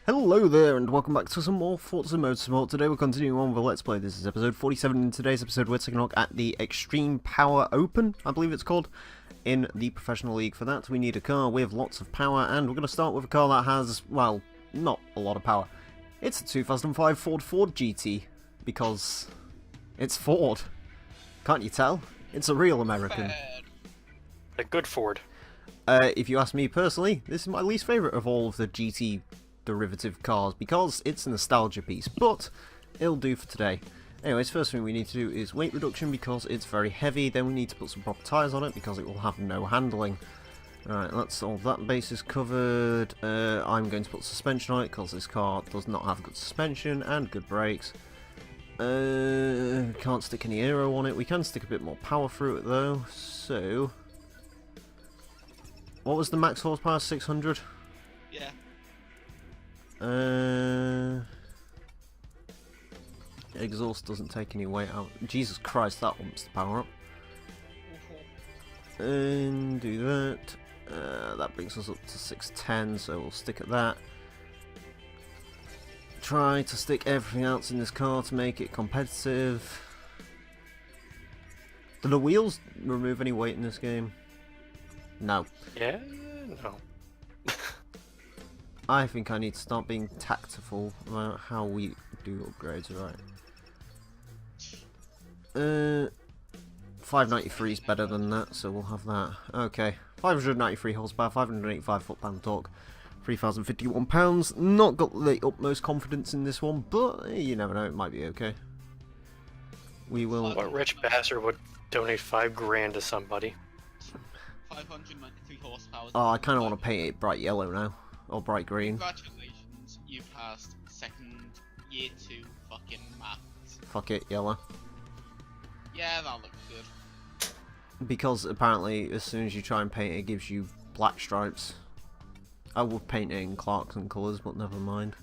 Hello there and welcome back to some more Forza Motorsport. Today we're continuing on with Let's Play. This is episode 47. In today's episode we're taking a look at the Extreme Power Open, I believe it's called, in the Professional League. For that we need a car with lots of power, and we're going to start with a car that has, well, not a lot of power. It's a 2005 Ford GT, because it's Ford. Can't you tell? It's a real American. A good Ford. If you ask me personally, this is my least favourite of all of the GT derivative cars because it's a nostalgia piece, but it'll do for today. Anyways, first thing we need to do is weight reduction because it's very heavy. Then we need to put some proper tyres on it because it will have no handling. Alright, that's all that basis covered. I'm going to put suspension on it because this car does not have good suspension and good brakes. Can't stick any aero on it. We can stick a bit more power through it though. So, what was the max horsepower? 600? Yeah. Exhaust doesn't take any weight out. Jesus Christ, that wants the power up. And do that. That brings us up to 610, so we'll stick at that. Try to stick everything else in this car to make it competitive. Do the wheels remove any weight in this game? No. Yeah? No. I think I need to start being tactful about how we do upgrades, right? 593 is better than that, so we'll have that. Okay, 593 horsepower, 585 foot-pound torque, 3,051 pounds. Not got the utmost confidence in this one, but you never know, it might be okay. We will. What rich bastard would donate $5,000 to somebody? 593 horsepower. Oh, I kind of want to paint it bright yellow now. Or bright green. Congratulations, you passed second year 2 fucking maths. Fuck it, yellow. Yeah, that looks good. Because apparently as soon as you try and paint it, it gives you black stripes. I would paint it in Clarkson colours, but never mind.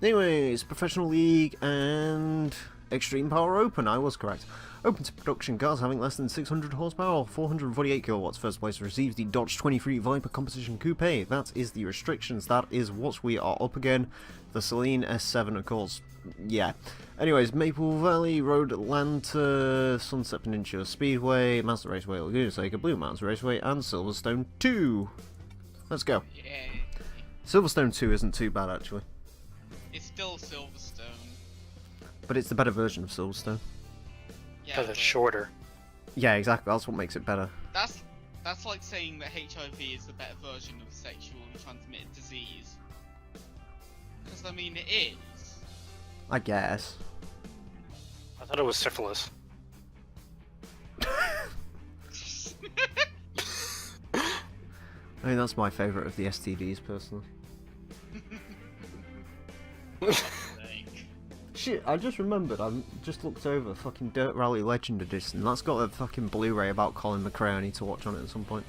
Anyways, Professional League and Extreme Power Open, I was correct. Open to production cars having less than 600 horsepower, 448 kilowatts. First place receives the Dodge 23 Viper Competition Coupe. That is the restrictions. That is what we are up again. The Celine S7, of course. Yeah. Anyways, Maple Valley, Road Atlanta, Sunset Peninsula Speedway, Mazda Raceway, Laguna Seca, Blue Mountains Raceway, and Silverstone 2. Let's go. Yeah. Silverstone 2 isn't too bad, actually. It's still Silverstone. But it's the better version of Silverstone. Yeah, Because it's shorter. Yeah, exactly. That's what makes it better. That's like saying that HIV is the better version of sexually transmitted disease. Because I mean, it is. I guess. I thought it was syphilis. I mean, that's my favourite of the STDs, personally. Shit, I just remembered, I just looked over fucking Dirt Rally Legend Edition, that's got a fucking Blu-ray about Colin McRae I need to watch on it at some point.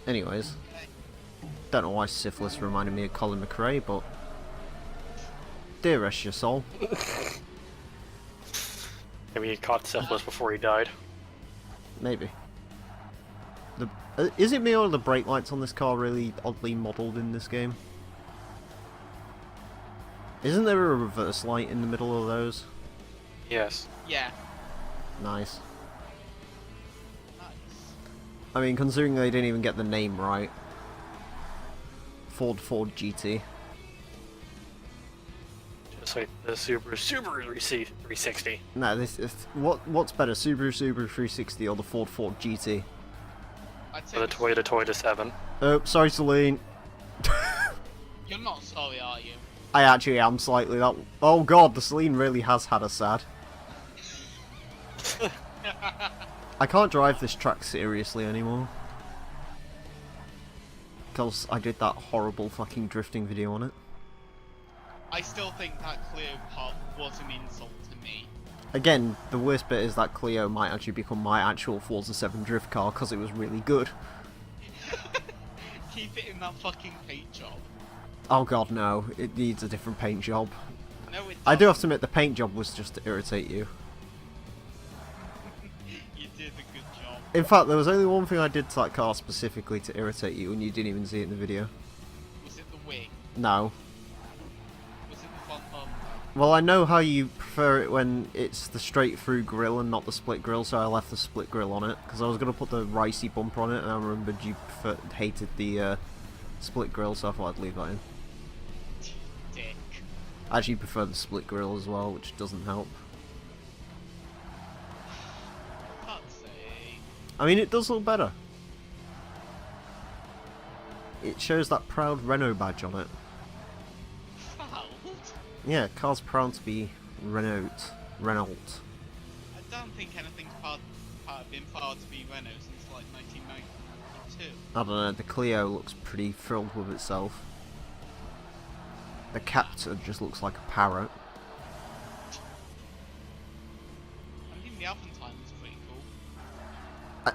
Anyways, don't know why syphilis reminded me of Colin McRae, but dear rest your soul. Maybe he caught syphilis before he died. Maybe. Is it me or are the brake lights on this car really oddly modelled in this game? Isn't there a reverse light in the middle of those? Yes. Yeah. Nice. Nice. I mean, considering they didn't even get the name right. Ford GT. Just like the Subaru 360. No, this is what's better, Subaru 360 or the Ford GT? I'd say Or the Toyota 7. Oh, sorry, Celine. You're not sorry, are you? I actually am slightly. That. Oh god, the Celine really has had a sad. I can't drive this track seriously anymore. Because I did that horrible fucking drifting video on it. I still think that Clio part was an insult to me. Again, the worst bit is that Clio might actually become my actual Forza 7 drift car because it was really good. Keep it in that fucking paint job. Oh god, no. It needs a different paint job. No, it I do have doesn't. to admit, the paint job was just to irritate you. You did a good job. In fact, there was only one thing I did to that car specifically to irritate you, and you didn't even see it in the video. Was wing? No. Was it the front bumper? Well, I know how you prefer it when it's the straight through grill and not the split grill, so I left the split grill on it because I was gonna put the ricey bumper on it, and I remembered you hated the split grill, so I thought I'd leave that in. Dick. I actually prefer the split grill as well, which doesn't help. Fuck's sake. I mean, it does look better. It shows that proud Renault badge on it. Proud? Yeah, car's proud to be Renault. I don't think anything's been proud to be Renault since like 1992. I don't know, the Clio looks pretty thrilled with itself. The Captur just looks like a parrot. I think the Alpentine was pretty cool.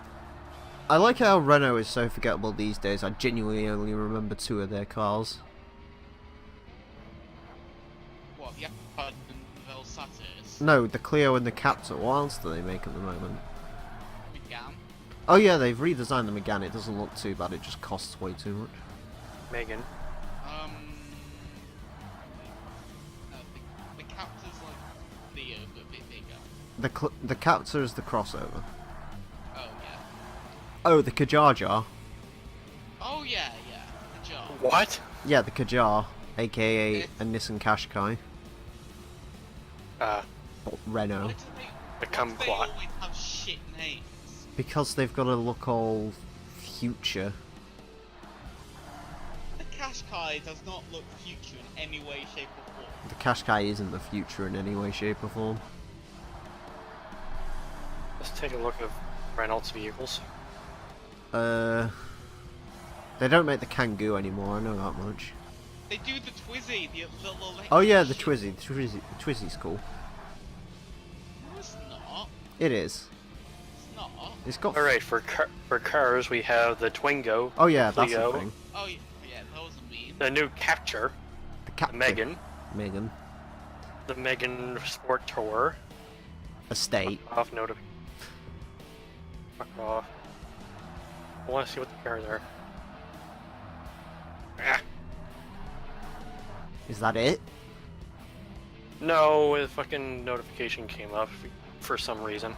I like how Renault is so forgettable these days. I genuinely only remember 2 of their cars. What, the Alpentine and the Velsatis? No, the Clio and the Captur. What else do they make at the moment? Began. Oh yeah, they've redesigned the Megane. It doesn't look too bad. It just costs way too much. Megan. The Captur's like Leo, but a bit bigger. The Captur is the crossover. Oh yeah. Oh, the Kajar. Oh yeah, the jar. What? Yeah, the Kajar, aka a Nissan Qashqai. Renault. Why do Become they quad. always have shit names? Because they've got to look all future. The Qashqai does not look future in any way, shape or form. The Qashqai isn't the future in any way, shape or form. Let's take a look at Reynolds vehicles. They don't make the Kangoo anymore, I know that much. They do the Twizy, the little electric Oh yeah, the shit. Twizy. The Twizy's cool. No, it's not. It is. It's not. It's got... Alright, for cars we have the Twingo, Oh yeah, that's Clio, the thing. Oh yeah, those are mean. the new Capture, The the Megan, The Megan Sport Tour. Estate. Fuck off, Fuck off. I want to see what the cars are. Ah. Is that it? No, a fucking notification came up for some reason.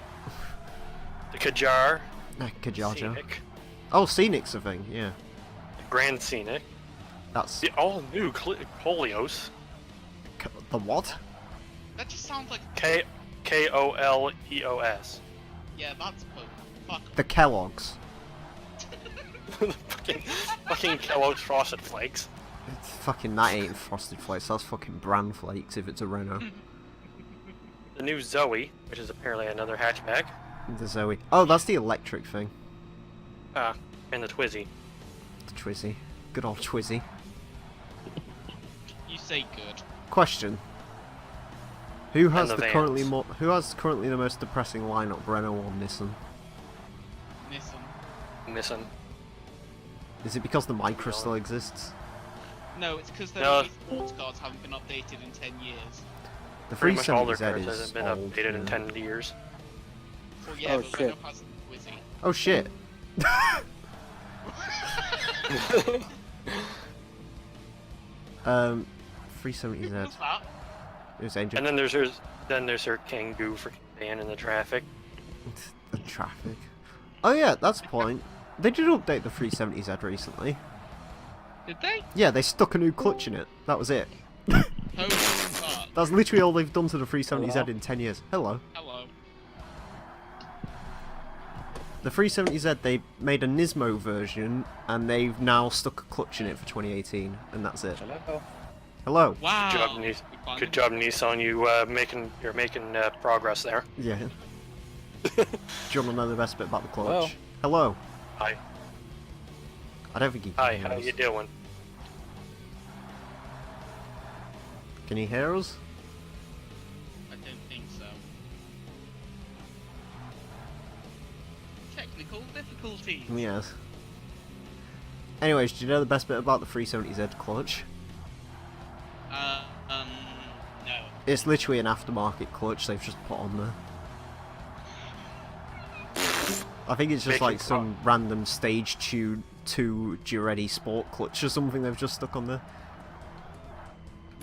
The Kajar, Kajar. Scenic, Oh, Scenic's a thing, yeah. the Grand Scenic, That's... the all-new Koleos, The what? That just sounds like Koleos. yeah, that's fuck. The Kellogg's. fucking Kellogg's Frosted Flakes. It's fucking, that ain't Frosted Flakes, that's fucking bran flakes if it's a Renault. The new Zoe, which is apparently another hatchback. The Zoe. Oh, that's the electric thing. And the Twizy. The Twizy. Good old Twizy. You say good. Question. Who has the the vans. currently the most depressing lineup, Renault or Nissan? Nissan. Is it because the Micra still exists? No, it's because their No. sports cars haven't been updated in 10 years. The Pretty much all their 370Z cars is hasn't been old, updated in yeah. 10 years. Well, yeah, Oh, but shit. Renault has the Twizy. Oh shit. 370Z. What's that? It was Angel. And then there's her Kangoo for van in the traffic. The traffic. Oh yeah, that's the point. They did update the 370Z recently. Did they? Yeah, they stuck a new clutch in it. That was it. Holy fuck. That's literally all they've done to the 370Z Hello? in 10 years. Hello. Hello. The 370Z, they made a Nismo version, and they've now stuck a clutch in it for 2018, and that's it. Hello. Hello. Wow. Good job, Nissan. You're making progress there. Yeah. Do you want to know the best bit about the clutch? Hello. Hello. Hi. I don't think you can Hi. hear How us. you doing? Can you hear us? I don't think so. Technical difficulties. Yes. Anyways, do you know the best bit about the 370Z clutch? No. It's literally an aftermarket clutch they've just put on there. I think it's just Making like some random stage tune 2 Giretti Sport clutch or something they've just stuck on there.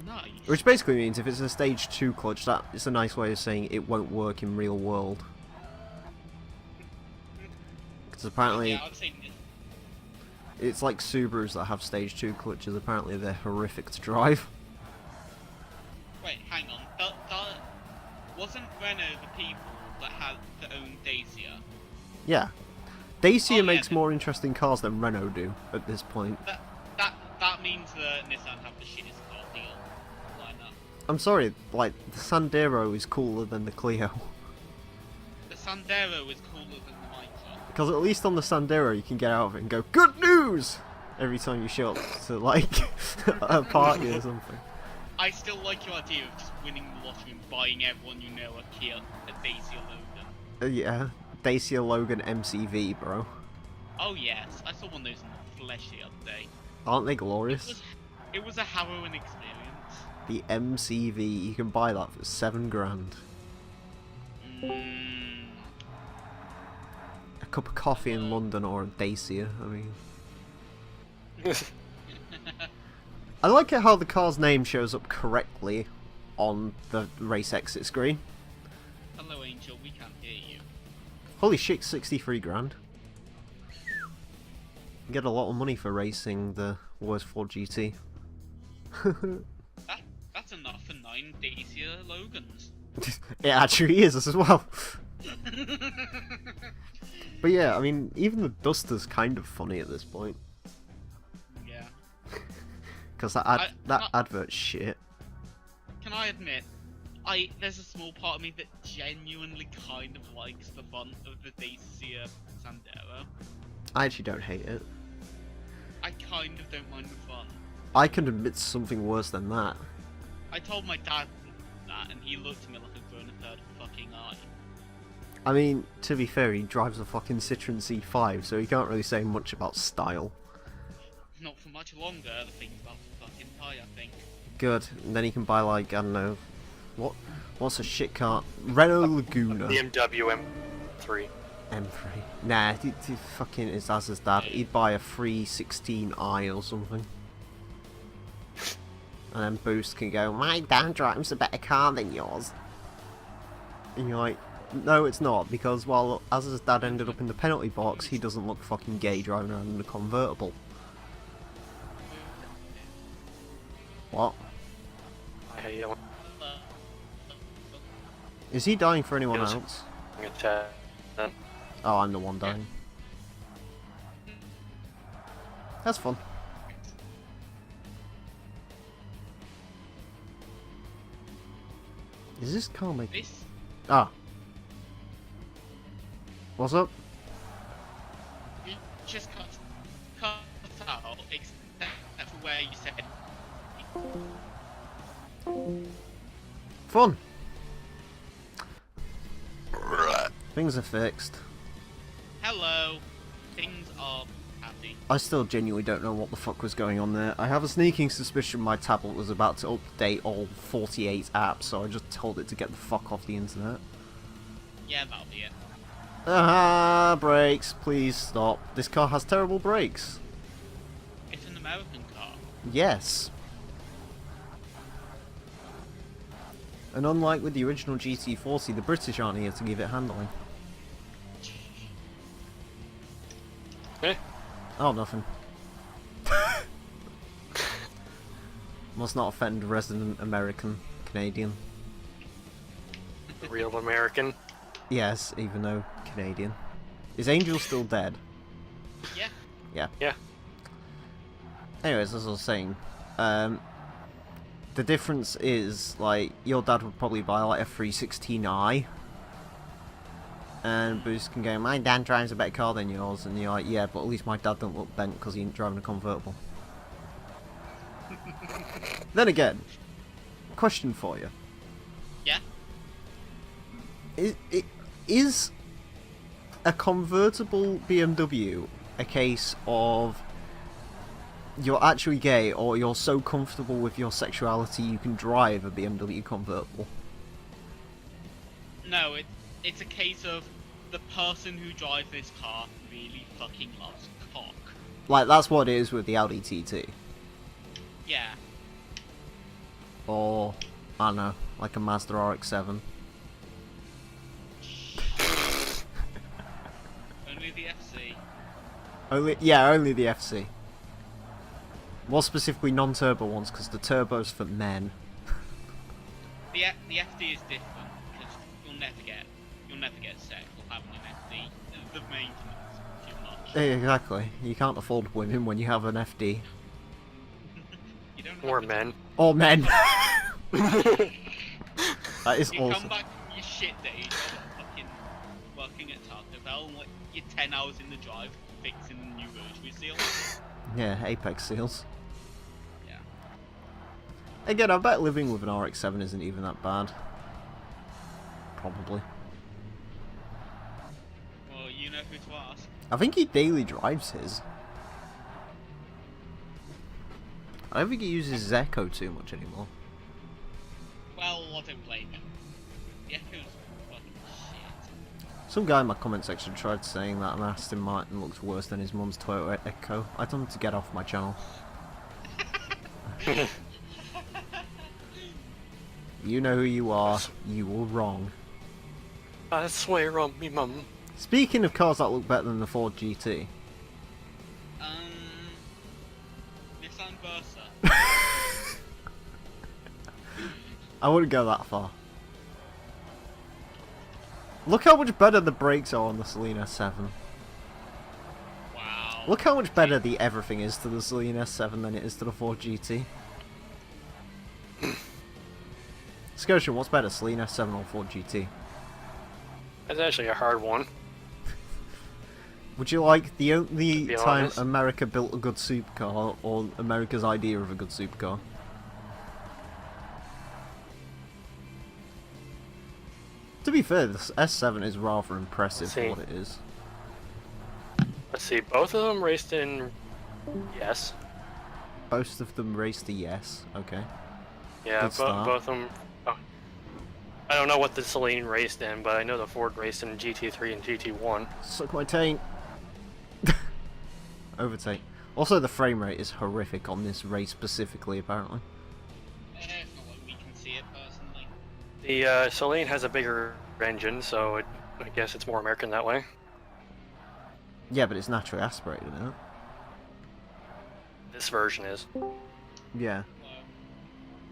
Nice. Which basically means if it's a stage 2 clutch, that is a nice way of saying it won't work in real world. Because apparently Yeah, I've seen it. it's like Subarus that have stage 2 clutches, apparently they're horrific to drive. Wait, hang on. Wasn't Renault the people that owned Dacia? Yeah. Dacia Oh, yeah, makes then- more interesting cars than Renault do at this point. That means that Nissan have the shittest car deal lineup. I'm sorry, like, the Sandero is cooler than the Clio. The Sandero is cooler than the Micra. Because at least on the Sandero you can get out of it and go, "Good news!" every time you show up to, like, a party or something. I still like your idea of just winning the lottery and buying everyone you know a Dacia Logan. Yeah, Dacia Logan MCV, bro. Oh yes, I saw one of those in the flesh the other day. Aren't they glorious? It was a harrowing experience. The MCV, you can buy that for $7,000. A cup of coffee in London or a Dacia, I mean. I like it how the car's name shows up correctly on the race exit screen. Hello Angel, we can't hear you. Holy shit, $63,000. You get a lot of money for racing the worst Ford GT. That's enough for 9 Dacia Logans. It actually is as well. But yeah, I mean, even the Duster's kind of funny at this point. Yeah. Because that advert's shit. Can I admit, there's a small part of me that genuinely kind of likes the font of the Dacia Sandero. I actually don't hate it. I kind of don't mind the font. I can admit to something worse than that. I told my dad that, and he looked at me like a grown third fucking eye. I mean, to be fair, he drives a fucking Citroen C5, so he can't really say much about style. Not for much longer, the thing's about to fucking die, I think. Good, and then he can buy, like, I don't know, what's a shit car? Renault Laguna. BMW M3. M3. Nah, he fucking is as his dad. He'd buy a 316i or something. And then Boost can go, "My dad drives a better car than yours." And you're like, no, it's not, because while Az's dad ended up in the penalty box, he doesn't look fucking gay driving around in a convertible. What? I hate it. Is he dying for anyone Yes. else? When Oh, I'm the one dying. That's fun. Is this car making... This Ah. What's up? you just cut out, except for where you said. Fun. Things are fixed. Hello, things are happy. I still genuinely don't know what the fuck was going on there. I have a sneaking suspicion my tablet was about to update all 48 apps, so I just told it to get the fuck off the internet. Yeah, that'll be it. Ah, brakes, please stop. This car has terrible brakes. It's an American car. Yes. And unlike with the original GT40, the British aren't here to give it handling. Eh? Oh, nothing. Must not offend resident American Canadian. Real American. Yes, even though Canadian. Is Angel still dead? Yeah. Yeah. Yeah. Anyways, as I was saying, the difference is, like, your dad would probably buy, like, a 316i. And Boost can go, "My dad drives a better car than yours." And you're like, "Yeah, but at least my dad don't look bent because he ain't driving a convertible." Then again, question for you. Yeah. Is a convertible BMW a case of you're actually gay, or you're so comfortable with your sexuality you can drive a BMW convertible? No, it's a case of the person who drives this car really fucking loves cock. Like, that's what it is with the Audi TT. Yeah. Or, I don't know, like a Mazda RX-7. Only the FC. Only the FC. More specifically, non-turbo ones, because the turbo's for men. The FD is different because you'll never get set for having an FD. The maintenance is too much. Exactly. You can't afford women when you have an FD. You don't Or have men. Or men. That is You awesome. come back from your shit days of fucking working at Taco Bell and like you're 10 hours in the drive fixing the new rotary seal. Yeah, Apex seals. Yeah. Again, I bet living with an RX-7 isn't even that bad. Probably. Well, you know who to ask. I think he daily drives his. I don't think he uses his Echo too much anymore. Well, I don't blame him. The Echo's fucking shit. Some guy in my comment section tried saying that an Aston Martin looks worse than his mum's Toyota Echo. I told him to get off my channel. You know who you are. You were wrong. I swear on me mum. Speaking of cars that look better than the Ford GT. Nissan Versa. I wouldn't go that far. Look how much better the brakes are on the Celine S7. Wow. Look how much better the everything is to the Celine S7 than it is to the Ford GT. Scotian, what's better, Celine S7 or Ford GT? That's actually a hard one. Would you like the only be time honest. America built a good supercar, or America's idea of a good supercar? To be fair, this S7 is rather impressive for See. what it is. Let's see, both of them raced in... Yes. Both of them raced the yes. Okay. Yeah, Good start. both of them... Oh. I don't know what the Celine raced in, but I know the Ford raced in GT3 and GT1. Suck my taint. Overtake. Also, the frame rate is horrific on this race specifically, apparently. It's not like we can see it personally. The Celine has a bigger engine, so I guess it's more American that way. Yeah, but it's naturally aspirated, isn't it? This version is. Yeah.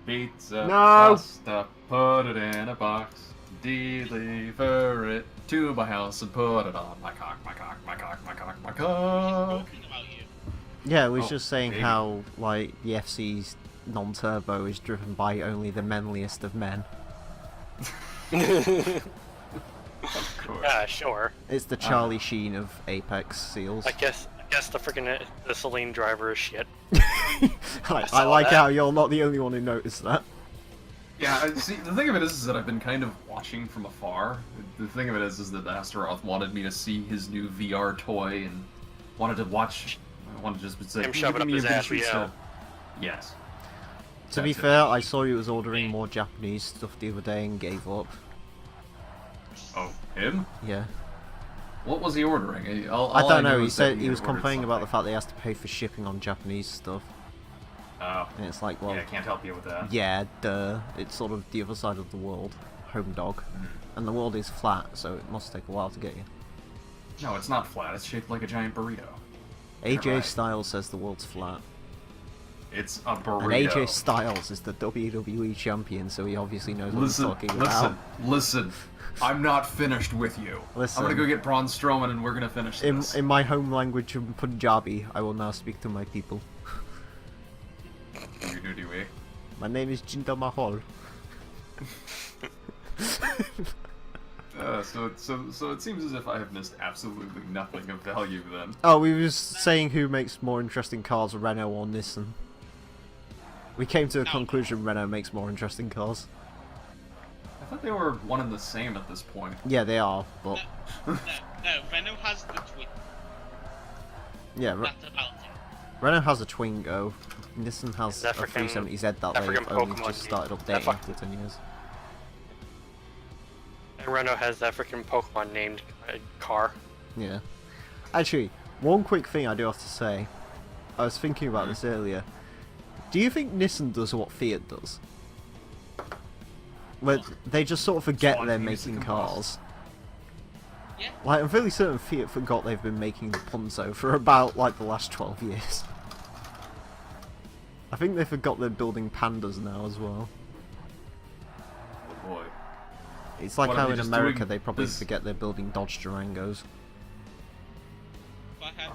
Pizza, No! pasta, put it in a box, deliver it to my house and put it on my cock, my cock, my cock, my cock, my cock. Talking about you. Yeah, we was Oh, just saying baby. how, like, the FC's non-turbo is driven by only the manliest of men. Of course. Yeah, sure. It's the Charlie Sheen of Apex seals. I guess the freaking the Celine driver is shit. I saw like that. how you're not the only one who noticed that. Yeah, see, the thing of it is that I've been kind of watching from afar. The thing of it is that Astaroth wanted me to see his new VR toy and wanted to watch. I wanted to just say, Him shove it "Give up me his a big ass, treat yeah. to-" Yes. To be That's it. fair, I saw he was ordering more Japanese stuff the other day and gave up. Oh, him? Yeah. What was he ordering? I don't know, knew he is that said he was ordered complaining about the something. fact they has to pay for shipping on Japanese stuff. Oh, And it's like, well, yeah, I can't help you with that. yeah, duh. It's sort of the other side of the world. Home dog. And the world is flat, so it must take a while to get you. No, it's not flat. It's shaped like a giant burrito. AJ Right. Styles says the world's flat. It's a And burrito. AJ Styles is the WWE champion, so he obviously knows what Listen, he's talking listen, about. listen. I'm not finished with you. Listen. I'm gonna go get Braun Strowman and we're gonna finish this. In my home language of Punjabi, I will now speak to my people. You do we? My name is Jinder Mahal. So it seems as if I have missed absolutely nothing of value then. Oh, we was saying who makes more interesting cars, Renault or Nissan. We came to the No. conclusion Renault makes more interesting cars. I thought they were one and the same at this point. Yeah, they are, but No, Renault has the twin. yeah, That's about it. Renault has a Twingo. Nissan has a African- 370Z that African they've only Pokemon just started game. updating That after 10 years. And Renault has that freaking Pokemon named car. Yeah. Actually, one quick thing I do have to say. I was thinking about this earlier. Do you think Nissan does what Fiat does? Where they just sort of forget they're making cars. Yeah. Like, I'm fairly certain Fiat forgot they've been making the Punto for about, like, the last 12 years. I think they forgot they're building Pandas now as well. Oh boy. It's like What, are how they in just America doing they probably this- forget they're building Dodge Durangos.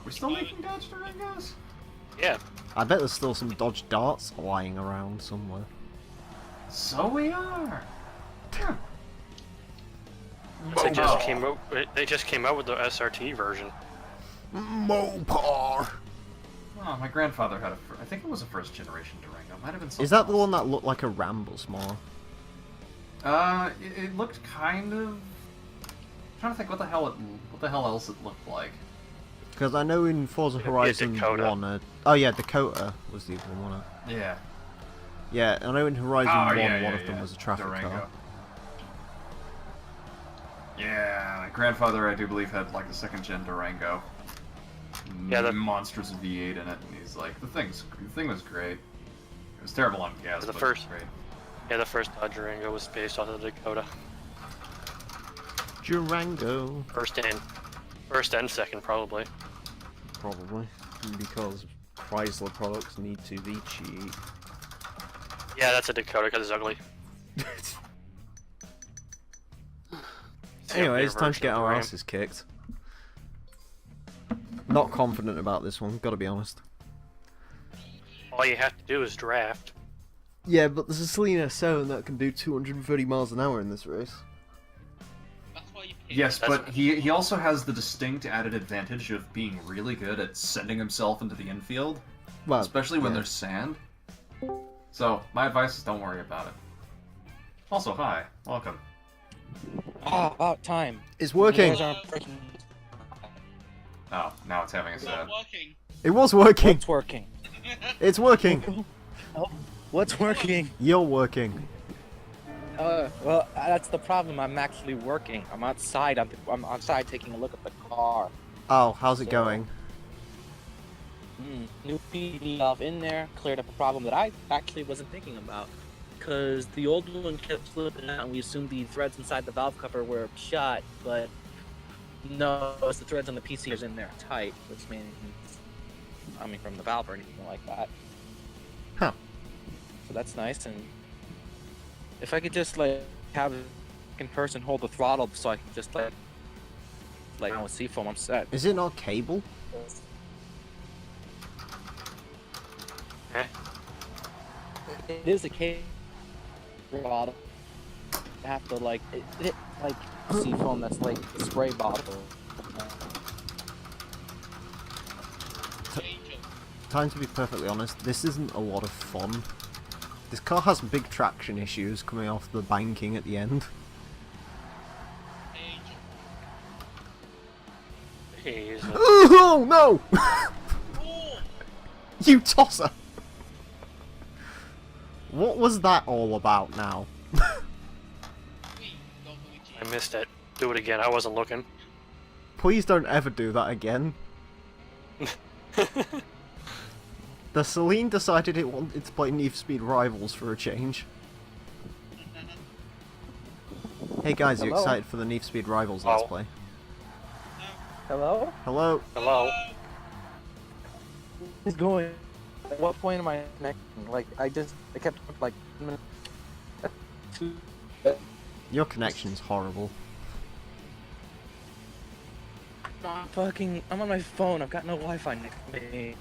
We're still making Dodge Durangos? Yeah. I bet there's still some Dodge Darts lying around somewhere. So we are. Yeah. They just came out. They just came out with the SRT version. Mopar! Oh, my grandfather had I think it was a first generation Durango. Might have been something Is that the else. one that looked like a Ram but smaller? It looked kind of. I'm trying to think what the hell else it looked like. Because I know in Forza It'd be a Horizon Dakota. 1... oh yeah, Dakota was the other one, wasn't it? Yeah. Yeah, I know in Horizon 1 one of them was a traffic Durango. car. Yeah, my grandfather, I do believe, had like a second-gen Durango. Yeah, the- monstrous V8 in it, and he's like, the thing was great. It was terrible on gas, The but first- it was great. Yeah, the first Dodge Durango was based off of the Dakota. Durango. First and second, probably. Probably. Because Chrysler products need to be cheap. Yeah, that's a Dakota because it's ugly. Anyway, it's time to version get of the our Ram. asses kicked. Not confident about this one, gotta be honest. All you have to do is draft. Yeah, but there's a Selena 7 that can do 230 miles an hour in this race. That's why you pick Yes, That's- but he also has the distinct added advantage of being really good at sending himself into the infield, Well, especially when yeah. there's sand. So, my advice is don't worry about it. Also, hi. Welcome. Ah, about time. It's You working! guys aren't breaking. Oh, now it's having a It's sad. not working. It was working! What's working? It's working! What's working? You're working. Well, that's the problem. I'm actually working. I'm outside. I'm outside taking a look at the car. Oh, how's it So- going? New PD valve in there cleared up a problem that I actually wasn't thinking about. Because the old one kept slipping out, and we assumed the threads inside the valve cover were shot, but no, it's the threads on the PC is in there tight, which means coming from the valve or anything like that. Huh. So that's nice, and if I could just like have a second person hold the throttle so I can just like with seafoam, I'm set. Is it not cable? Eh? It is a cable throttle. I have to like it like seafoam that's like a spray bottle. Angel. Time to be perfectly honest, this isn't a lot of fun. This car has big traction issues coming off the banking at the end. Angel. Jeez. Oh no! Oh! You tosser! What was that all about now? Wait, not Luigi. I missed it. Do it again. I wasn't looking. Please don't ever do that again. The Celine decided it wanted to play Need for Speed Rivals for a change. Hey guys, you Hello? excited for the Need for Speed Rivals Let's Oh. Play? Hello? Hello? Hello. What's going? At what point am I connecting? Like I kept like Your connection's horrible. I'm on my phone. I've got no Wi-Fi next to me.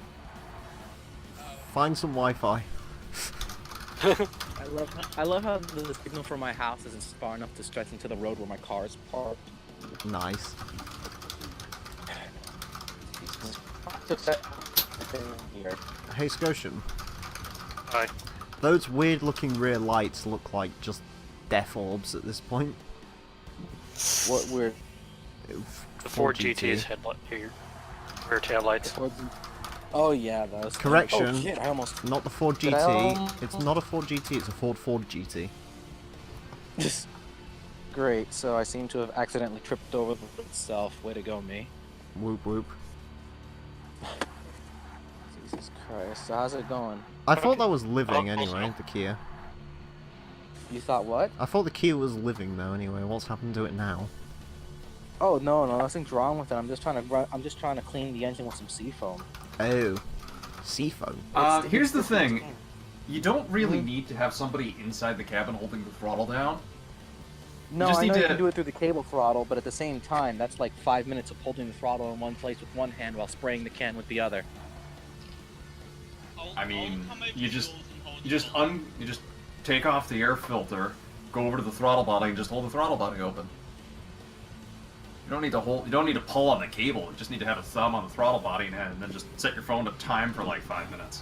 Find some Wi-Fi. I love how the signal for my house isn't far enough to stretch into the road where my car is parked. Nice. Here. Hey Scotian, Hi. those weird looking rear lights look like just death orbs at this point. What weird? The Ford GT's headlight here. Rear tail lights. Oh yeah, those. Correction. Oh shit! I almost. Not the Ford Did I, GT. It's not a Ford GT, it's a Ford GT. Great. So I seem to have accidentally tripped over itself. Way to go, me. Whoop whoop. Jesus Christ. So how's it going? I thought that was living Oh, anyway, the Kia. You thought what? I thought the Kia was living though anyway. What's happened to it now? Oh no, nothing's wrong with it. I'm just trying to clean the engine with some seafoam. Oh, seafoam. Here's the thing. You don't really need to have somebody inside the cabin holding the throttle down. No, just I know need you to- can do it through the cable throttle, but at the same time, that's like 5 minutes of holding the throttle in one place with one hand while spraying the can with the other. I mean, I'll come over you to just- yours and hold You it just take off the air filter, go over to the throttle body, and just hold the throttle body open. You don't need to pull on the cable. You just need to have a thumb on the throttle body and then just set your phone to time for like 5 minutes.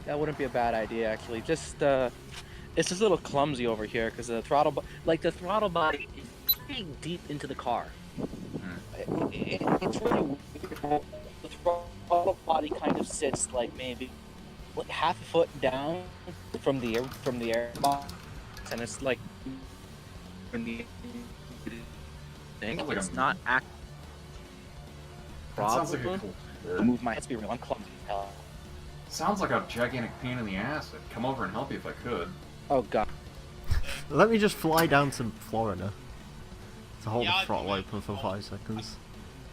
That wouldn't be a bad idea, actually. Just it's just a little clumsy over here because the throttle, the throttle body is pretty deep into the car. It's really weird. The throttle body kind of sits like maybe like half a foot down from the air box, and it's like in the thing. Sounds like It's a- not act. That sounds like a Probably. cool. Move my head to be real. I'm clumsy as hell. Sounds like a gigantic pain in the ass. I'd come over and help you if I could. Oh god. Let me just fly down to Florida to hold Yeah, the I'd throttle do it. open for 5 seconds.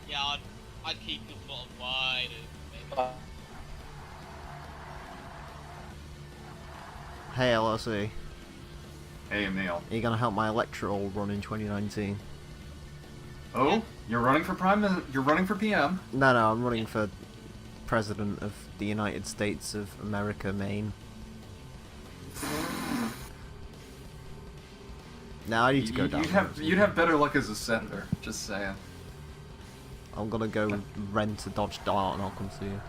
Yeah, I'd keep the throttle wide open. Uh, Hey LSE, Hey, Emile. are you gonna help my electoral run in 2019? Oh, Yeah. you're running for prime. You're running for PM. No, I'm running for President of the United States of America, Maine. Now I need to go down. You'd have better luck as a senator. Just saying. I'm gonna go rent a Dodge Dart and I'll come see you.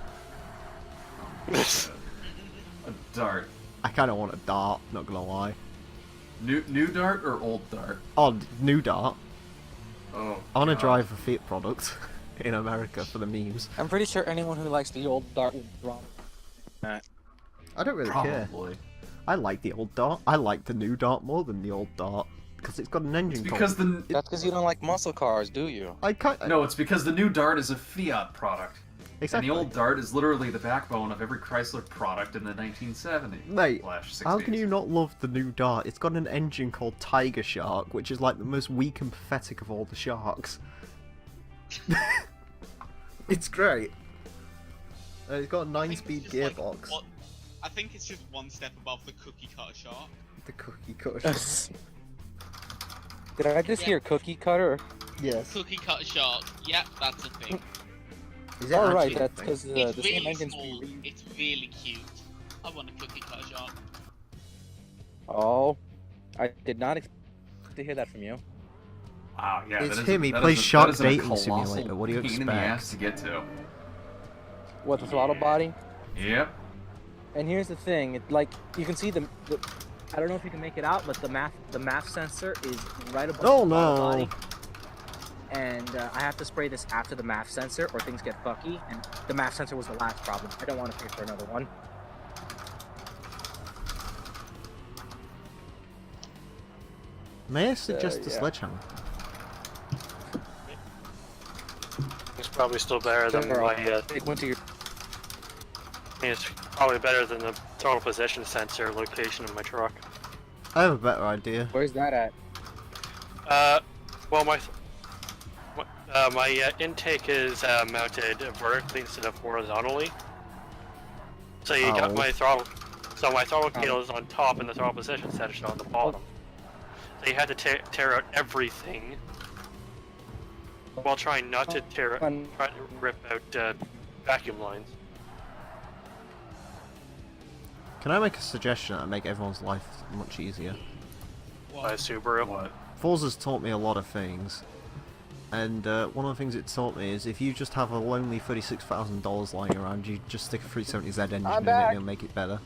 A dart. I kinda want a Dart, not gonna lie. New dart or old dart? Oh, new Dart. Oh. I wanna God. drive a Fiat product in America for the memes. I'm pretty sure anyone who likes the old Dart will wrong. I don't really care. Probably. I like the old Dart. I like the new Dart more than the old Dart. Because it's got an engine Because problem. the That's because you don't like muscle cars, do you? I can't... no, it's because the new dart is a Fiat product, Exactly. and the old dart is literally the backbone of every Chrysler product in the 1970s. Mate, /60s. how can you not love the new Dart? It's got an engine called Tiger Shark, which is like the most weak and pathetic of all the sharks. It's great. It's got a I think 9-speed it's just gearbox. I think it's just one step above the cookie cutter shark. The cookie cutter. Did I just hear cookie cutter? Yes. Cookie cutter shark. Yep, that's a thing. Is it Oh actually right, a that's thing? because It's the same really engine's small. being It's really cute. I want a cookie cutter shark. Oh, I did not expect to hear that from you. Wow, yeah, It's that is him, a- he that plays is a- Shark that is a Dating colossal Simulator, what do you pain in the expect? ass to get to. What, the throttle body? Yep. And here's the thing, like you can see the I don't know if you can make it out, but the MAF sensor is right above Oh the throttle no! body. And I have to spray this after the MAF sensor, or things get fucky. And the MAF sensor was the last problem. I don't want to pay for another one. May I suggest a yeah. sledgehammer? It's probably still better than Sure, my. Take one to your. I mean, it's probably better than the throttle position sensor location in my truck. I have a better idea. Where's that at? Well, my intake is mounted vertically instead of horizontally. So you got Oh. my throttle. So my throttle Oh. cable is on top, and the throttle position sensor is on the bottom. So you had to tear out everything, while trying not to try to rip out vacuum lines. Can I make a suggestion that make everyone's life much easier? By a Subaru. What? Forza's taught me a lot of things. And one of the things it taught me is if you just have a lonely $36,000 lying around, you just stick a 370Z engine in it back. and it'll make it better.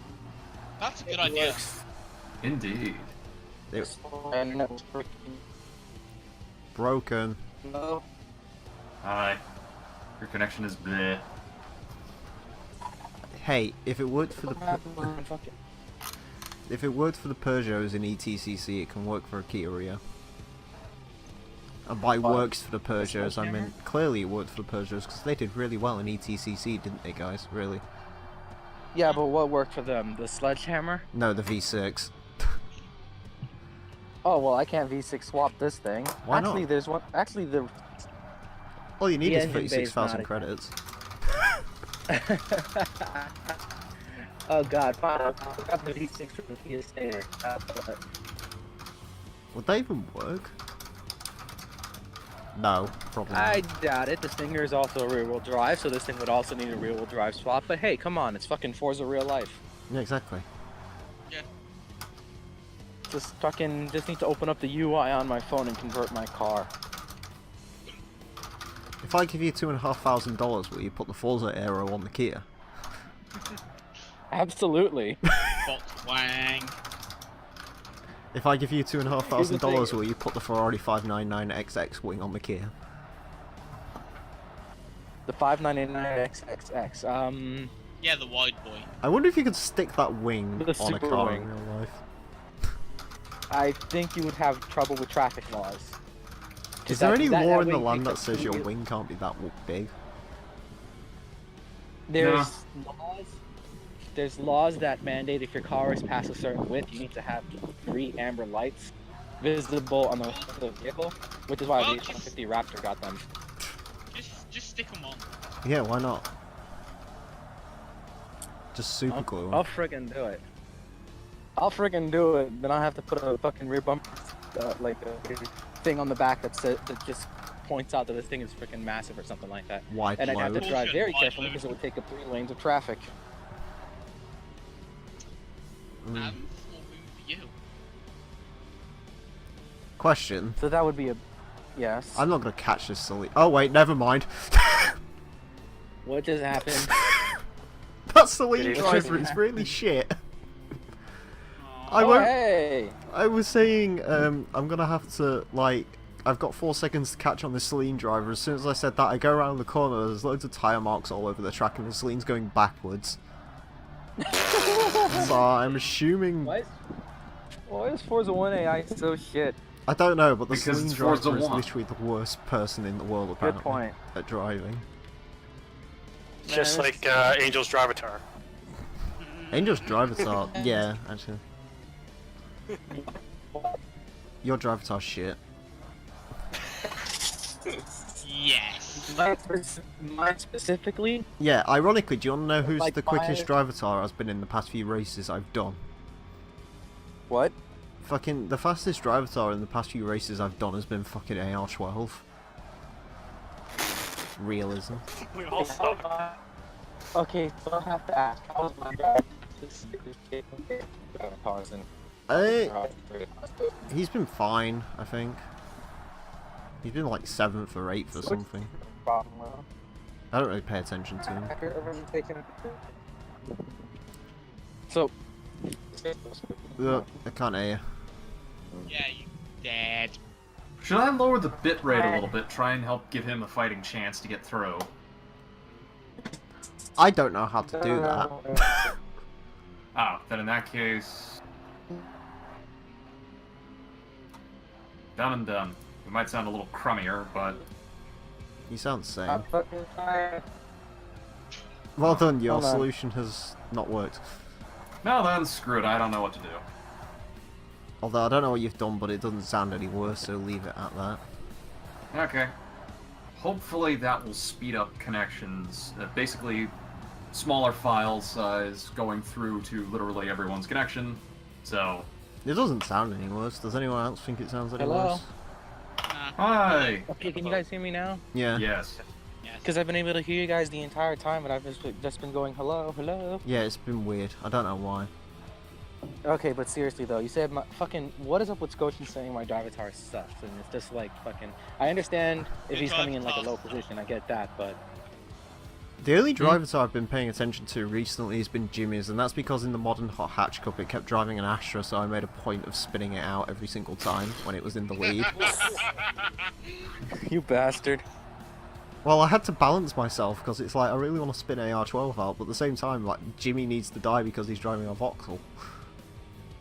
That's a good idea. Indeed. It's And that was broken. no. Hi. Your connection is bleh. Hey, if it worked for the Fuck it. if it worked for the Peugeots in ETCC, it can work for a Kia Rio. And by What? works for the Peugeots, I mean clearly it worked for the Peugeots because they did really well in ETCC, didn't they, guys? Really? Yeah, but what worked for them? The sledgehammer? No, the V6. Oh well, I can't V6 swap this thing. Why actually, not? there's one. Actually, the. All you need The is engine bay's 36,000 not- credits. Oh god, fine. I'll grab the V6 from the Kia Stater. Would they even work? No, probably I not. doubt it. The Stinger is also a rear-wheel drive, so this thing would also need a rear-wheel drive swap. But hey, come on, it's fucking Forza real life. Yeah, exactly. Just need to open up the UI on my phone and convert my car. If I give you $2,500, will you put the Forza Aero on the Kia? Absolutely. Wang. If I give you $2,500, thing. will you put the Ferrari 599XX wing on the Kia? The 599XXX. Yeah, the wide boy. I wonder if you could stick that wing With a on a super car wing. in real life. I think you would have trouble with traffic laws. Is there any law in the wing land picks that up says your you- wing can't be that big? There's laws. There's laws that mandate if your car is past a certain width, you need to have 3 amber lights visible on the vehicle, which is why Well, the H150 Raptor got them. Just stick them on. Yeah, why not? Just super I'll, glue. I'll friggin' do it. I'll friggin' do it. Then I'll have to put a fucking rear bumper, like a thing on the back that just points out that this thing is freaking massive or something like that. Wide And I'd have to load. drive very Wide carefully load. because it would take up 3 lanes of traffic. Mm. More room for you. Question. So that would be a yes. I'm not gonna catch this silly. Oh wait, never mind. What just happened? That Celine Did he- driver is really shit. Aw. I Oh, won't. hey! I was saying, I'm gonna have to, like, I've got 4 seconds to catch on this Celine driver. As soon as I said that, I go around the corner, there's loads of tyre marks all over the track, and the Celine's going backwards. So I'm assuming... Why is Forza 1 AI so shit? I don't know, but the Because Celine it's Forza driver is 1. literally the worst person in the world, Good apparently, point. at driving. Just Man, like Angel's Drivatar. Angel's drivers are... yeah, actually. Your drivers are shit. Yes. Mine specifically? Yeah, ironically, do you want to know who's Like the quickest my- driver tar has been in the past few races I've done? What? Fucking, the fastest driver tar in the past few races I've done has been fucking AR12. Realism. We all suck. Okay, so I have to ask, how was my driver specifically cars and He's been fine, I think. He's been like 7th or 8th or something. problem with him? I don't really pay attention to him. So, I can't hear you. Yeah, you dead. Should I lower the bit rate a little bit, try and help give him a fighting chance to get through? I don't know how to do that. Ah, then in that case... Done and done. It might sound a little crummier, but... You sound the I'm same. fucking tired. Well done, your Hold on. solution has not worked. No, then screw it, I don't know what to do. Although I don't know what you've done, but it doesn't sound any worse, so leave it at that. Okay. Hopefully that will speed up connections. Basically, smaller file size going through to literally everyone's connection. So, It doesn't sound any worse. Does anyone else think it sounds any Hello? worse? hi! Okay, can you guys hear me now? Yeah. Yes. Yes. Because I've been able to hear you guys the entire time, but I've just been going hello, hello. Yeah, it's been weird. I don't know why. Okay, but seriously though, you said my fucking. What is up with Scotian saying my driver tar sucks? And it's just like fucking. I understand if Your he's coming in like a driver low tar position, I get that, but The only drivers I've been paying attention to recently has been Jimmy's, and that's because in the modern Hot Hatch Cup it kept driving an Astra, so I made a point of spinning it out every single time when it was in the lead. you bastard. Well, I had to balance myself because it's like I really want to spin AR12 out, but at the same time, like Yeah. Jimmy needs to die because he's driving a Vauxhall.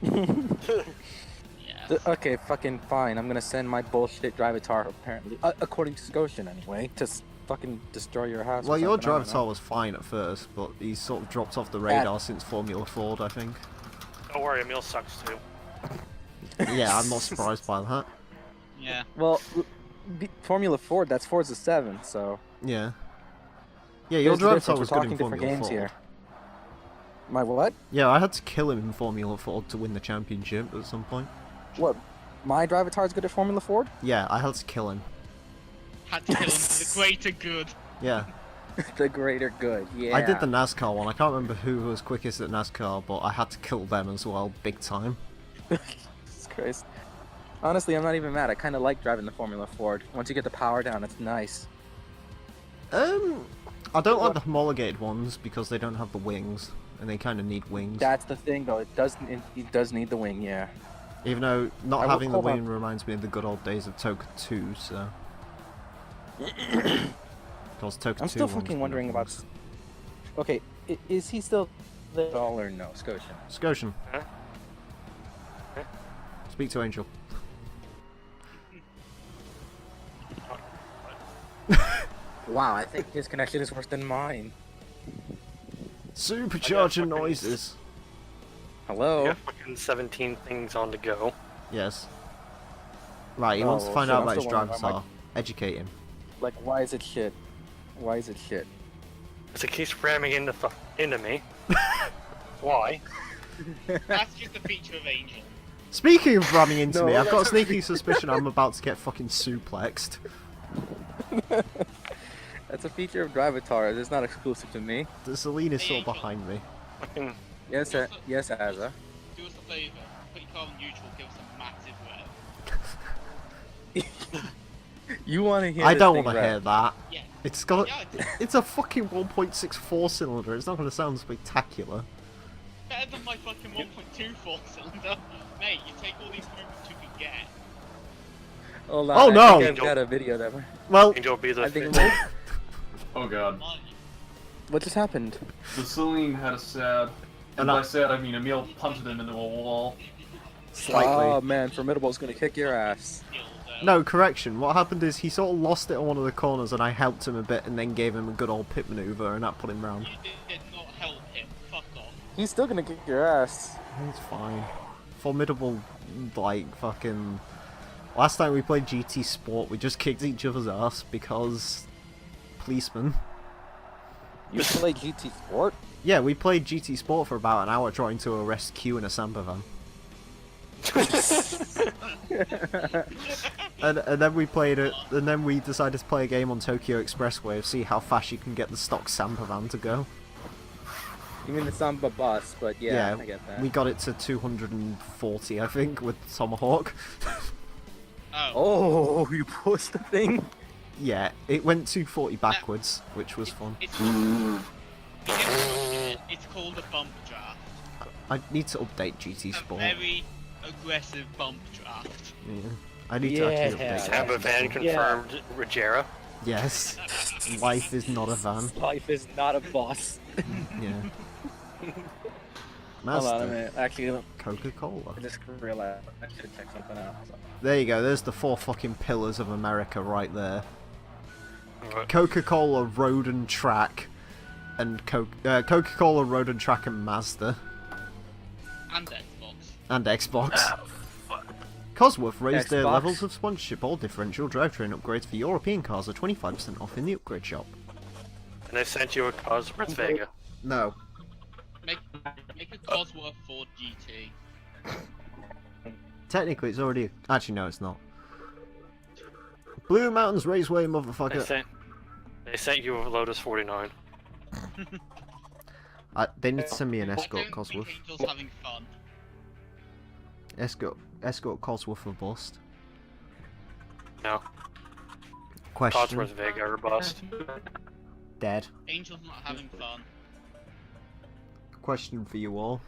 Yeah. Okay, fucking fine. I'm gonna send my bullshit drivatar, apparently, according to Scotian anyway, to fucking destroy your house. Well, or your something, I don't drivatar know. was fine at first, but he's sort of dropped off the radar since Formula Ford, I think. Don't worry, Emile sucks too. Yeah, I'm not surprised by that. Yeah. Well, Formula Ford, that's Forza 7, so. Yeah. Yeah, your There's the drivatar difference. was We're good in talking different Formula games Ford. here. My what? Yeah, I had to kill him in Formula Ford to win the championship at some point. What? My drivatar's good at Formula Ford? Yeah, I had to kill him. Had to kill him for the greater good. Yeah. The greater good, yeah. I did the NASCAR one. I can't remember who was quickest at NASCAR, but I had to kill them as well, big time. Jesus Christ. Honestly, I'm not even mad. I kind of like driving the Formula Ford. Once you get the power down, it's nice. I don't like the homologated ones because they don't have the wings, and they kind of need wings. That's the thing, though. It does need the wing, yeah. Even though not I will having the call wing reminds me of the good old days of Toka 2, so... Because Toka I'm 2 still ones fucking were wondering no about. wings. Okay, is he still there at all or no, Scotian? Scotian, Huh? Huh? speak to Angel. Wow, I think his connection is worse than mine. Supercharger noises! We Hello? got fucking 17 things on the go. Yes. Right, he Oh, wants to well, find shit, out I'm about his still wondering driver's about car. Educate him. Like, why is it shit? Why is it shit? Because it keeps ramming into me. Why? That's just a feature of Angel. Speaking of ramming into No, me, I've got a that's- sneaky suspicion I'm about to get fucking suplexed. That's a feature of Drivatar. It's not exclusive to me. The Celine is Hey, still Angel. behind me. Fucking Yes, yes, Azza. Do us a favour. Put your car on neutral, give us a massive rev. You want to hear? I this don't thing want to rev? hear that. Yeah. It's got. Yeah, It's a fucking 1.64 cylinder. It's not going to sound spectacular. better than my fucking 1.24 cylinder. Mate, you take all these moments you can get. Hold on, Oh, I no! think I've got a video that. Well, Angel be the I think. Oh god. Mine. What just happened? The Celine had a sad, and by sad I mean Emile punted him into a wall. slightly. Oh man, Formidable's gonna kick your ass. Skill, though. No, correction. What happened is he sort of lost it on one of the corners, and I helped him a bit, and then gave him a good old pit maneuver, and that put him round. You did not help him. Fuck off. He's still gonna kick your ass. It's fine. Formidable, like fucking. Last time we played GT Sport, we just kicked each other's ass because policemen. You play GT Sport? Yeah, we played GT Sport for about an hour trying to arrest Q in a Samba van. and then we played it, and then we decided to play a game on Tokyo Expressway to see how fast you can get the stock Samba van to go. You mean the Samba bus, but yeah, I get that. we got it to 240, I think, with Tomahawk. Oh. Oh, you pushed the thing? Yeah, it went 240 backwards, which was fun. It's called a bump draft. I need to update GT A Sport. very aggressive bump draft. Yeah. I need to actually Yeah. update Have a van confirmed Rogera. Yes. Life is not a van. Life is not a boss. Yeah. Hold on a Master. minute. Actually, Coca-Cola. I just realized I should check something out. So. There you go, there's the 4 fucking pillars of America right there. Coca-Cola, Road and Track, and Coca-Cola, Road and Track and Mazda. And Xbox. And Xbox. Cosworth raised their Xbox. levels of sponsorship. All differential drivetrain upgrades for European cars are 25% off in the upgrade shop. And I sent you a Cosworth Vega. No. Make a Cosworth Ford GT. Technically, it's already... Actually, no, it's not. Blue Mountains Raceway, motherfucker. They sent you a Lotus 49. They need to send me an I escort, don't think Cosworth. Angel's having fun. Escort Cosworth or bust. No. Question. Cosworth Vega or bust. Dead. Angel's not having fun. Question for you all.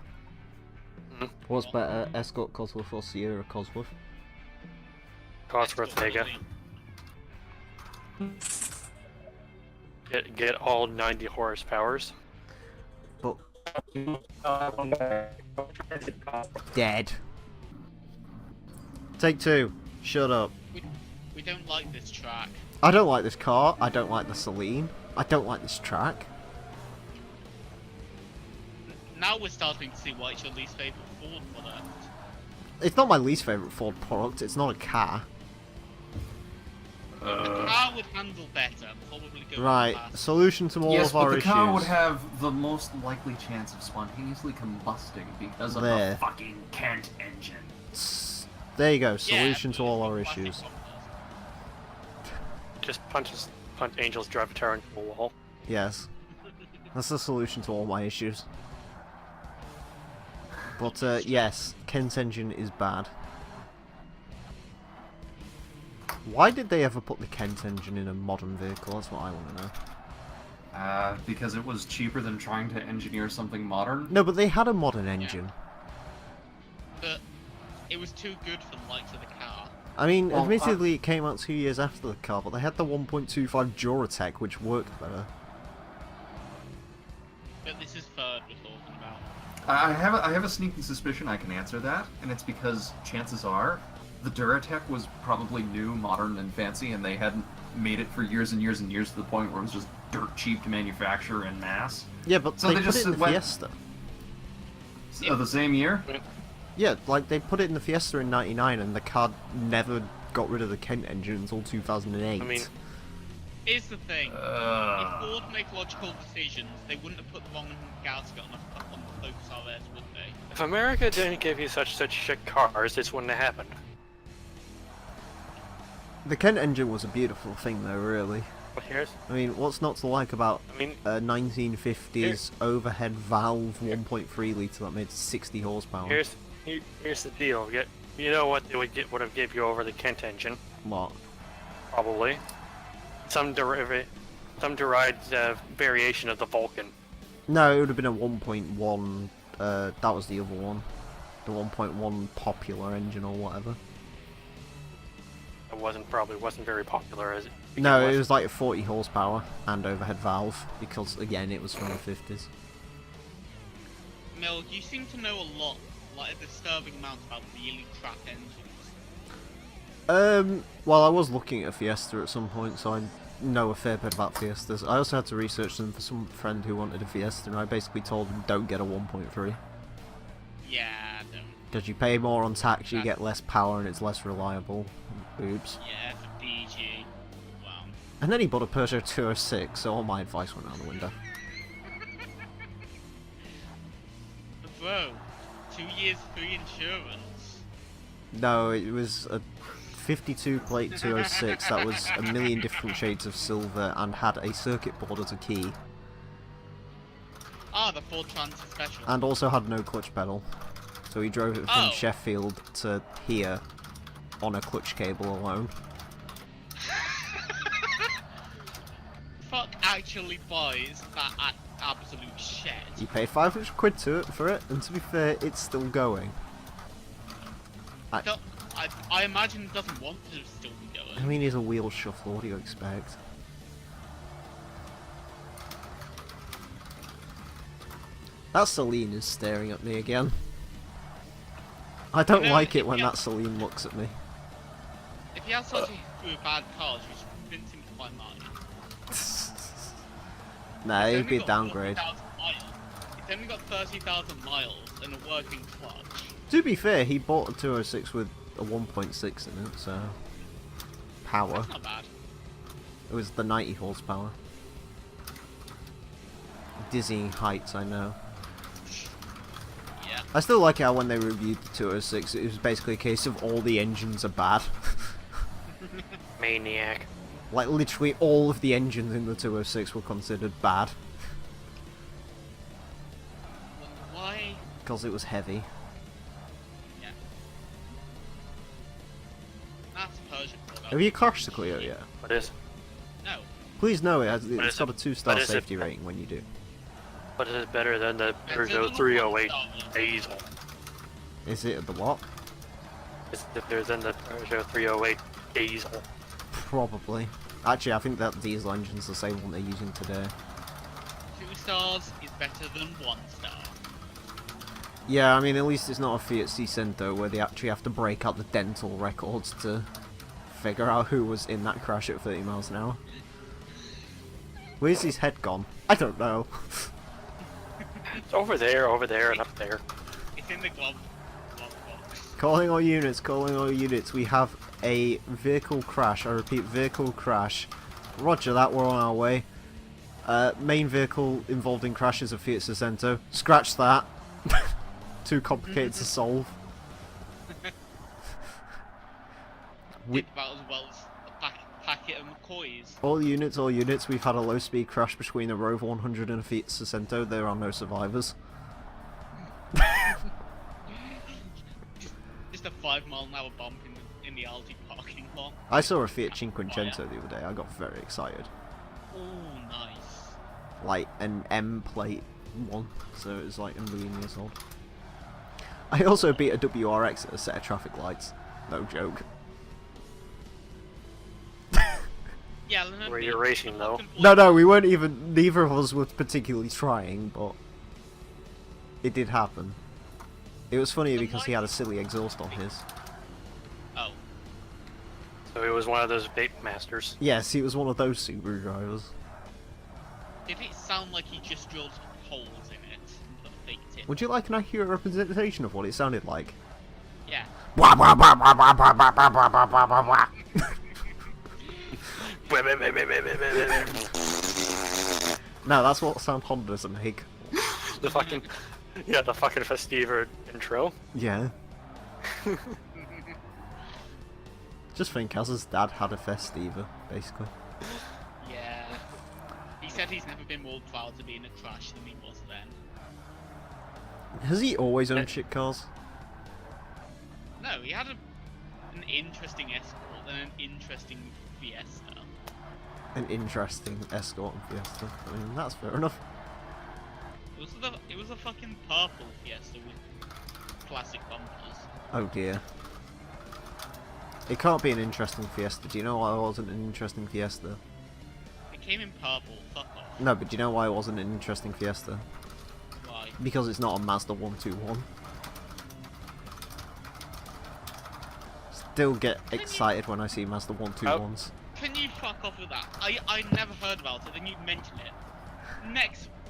Hmm? What's better, Escort Cosworth or Sierra Cosworth? Cosworth Vega. Get all 90 horsepowers. But... Dead. Take two. Shut up. We don't like this track. I don't like this car. I don't like the Celine. I don't like this track. Now we're starting to see why it's your least favourite Ford product. It's not my least favourite Ford product. It's not a car. The car would handle better. Probably go Right. faster. Solution to all Yes, of our but the issues. car would have the most likely chance of spontaneously combusting because of There. the fucking Kent engine. There you go. Yeah, Solution to but all our plastic issues. bombers. Just punch Angel's drive a turn into a wall. Yes. That's the solution to all my issues. But yes, Kent's engine is bad. Why did they ever put the Kent engine in a modern vehicle? That's what I want to know. Because it was cheaper than trying to engineer something modern. No, but they had a modern engine. But it was too good for the likes of the car. I mean, Well, admittedly, it came out 2 years after the car, but they had the 1.25 Duratec, which worked better. But this is third we're talking about. I have a sneaking suspicion I can answer that, and it's because chances are the Duratec was probably new, modern, and fancy, and they hadn't made it for years and years and years to the point where it was just dirt cheap to manufacture en masse. Yeah, but So they they put just it in the went- Fiesta. The same year? Yeah, like they put it in the Fiesta in '99, and the car never got rid of the Kent engine until 2008. I mean, Here's the thing. If Ford make logical decisions, they wouldn't have put the wrong gasket on the Focus RS, would they? if America didn't give you such shit cars, this wouldn't have happened. the Kent engine was a beautiful thing, though. Really, But here's, I mean, what's not to like about I mean, a 1950s overhead valve 1.3 liter that made 60 horsepower? here's the deal. You know what they would have gave you over the Kent engine, What? probably. Some derived variation of the Vulcan. No, it would have been a 1.1. That was the other one, the 1.1 popular engine or whatever. It probably wasn't very popular as it. No, begin it with. was like 40 horsepower and overhead valve because again it was from the 50s. Mel, you seem to know a lot, like a disturbing amount about really crap engines. Well, I was looking at a Fiesta at some point, so I know a fair bit about Fiestas. I also had to research them for some friend who wanted a Fiesta, and I basically told him don't get a 1.3. Yeah, don't. Because you pay more on tax, you get less power, and it's less reliable. Oops. Yeah, for DG. Wow. And then he bought a Peugeot 206, so all my advice went out the window. But bro, 2 years free insurance. No, it was a 52 plate 206 that was a million different shades of silver and had a circuit board as a key. Ah, the Ford Transit Special. And also had no clutch pedal. So he drove it from Oh. Sheffield to here on a clutch cable alone. Fuck actually buys that absolute shit. You pay 500 quid for it, and to be fair, it's still going. I imagine it doesn't want to still be I going. mean, he's a wheel shuffle, what do you expect? That Celine is staring at me again. I don't You know, like it if when you that have- Celine looks at me. If you have such a history with bad cars, you should convince him to buy mine. Nah, It's it'd only be a got downgrade. 40,000 miles. It's only got 30,000 miles and a working clutch. To be fair, he bought a 206 with a 1.6 in it, so... Power. That's not bad. It was the 90 horsepower. Dizzying heights, I know. Yeah. I still like how when they reviewed the 206, it was basically a case of all the engines are bad. Maniac. Like, literally all of the engines in the 206 were considered bad. Why? Because it was heavy. Yeah. That's Persian product. Have you crashed the Clio yet? What is? No. Please know it's is got a it? 2-star But is it- safety rating when you do. What is better than the It's in the Peugeot 308 one-star. diesel? Is it the what? Is it better than the Peugeot 308 diesel? Probably. Actually, I think that diesel engine's the same one they're using today. 2 stars is better than 1 star. Yeah, I mean, at least it's not a Fiat Cento where they actually have to break out the dental records to figure out who was in that crash at 30 miles an hour. Where's his head gone? I don't know. It's over there, and up there. It's in the glove box. Calling all units, calling all units. We have a vehicle crash. I repeat, vehicle crash. Roger that, we're on our way. Main vehicle involved in crash is a Fiat Cento. Scratch that. Too complicated to solve. Did about as well as a packet of McCoys. All units, we've had a low-speed crash between a Rover 100 and a Fiat Cento. There are no survivors. Just a 5-mile-an-hour bump in the Aldi parking lot. I saw a Fiat Cinquecento the other day. I got very excited. Oh, nice. Like an M plate one, so it was like a million years old. I also beat a WRX at a set of traffic lights. No joke. Yeah, I remember. Where you're racing, though. No, we weren't even. Neither of us were particularly trying, but it did happen. It was funny because he had a silly exhaust on his. Oh. So he was one of those vape masters. Yes, he was one of those Subaru drivers. Did it sound like he just drilled holes in it and put a fake tip? Would you like an accurate representation of what it sounded like? Yeah. No, that's what sound Hondas make. The fucking Festiva intro. Yeah. Just think, Kaz's dad had a Festiva, basically. Yeah. He said he's never been more proud to be in a crash than he was then. Has he always owned shit cars? No, he had an interesting Escort and an interesting Fiesta. An interesting Escort and Fiesta. I mean, that's fair enough. It was a fucking purple Fiesta with classic bumpers. Oh dear. It can't be an interesting Fiesta. Do you know why it wasn't an interesting Fiesta? It came in purple, fuck off. No, but do you know why it wasn't an interesting Fiesta? Why? Because it's not a Mazda 121. Still get excited when I see Mazda 121s. Can you fuck off with that? I never heard about it, then you mention it.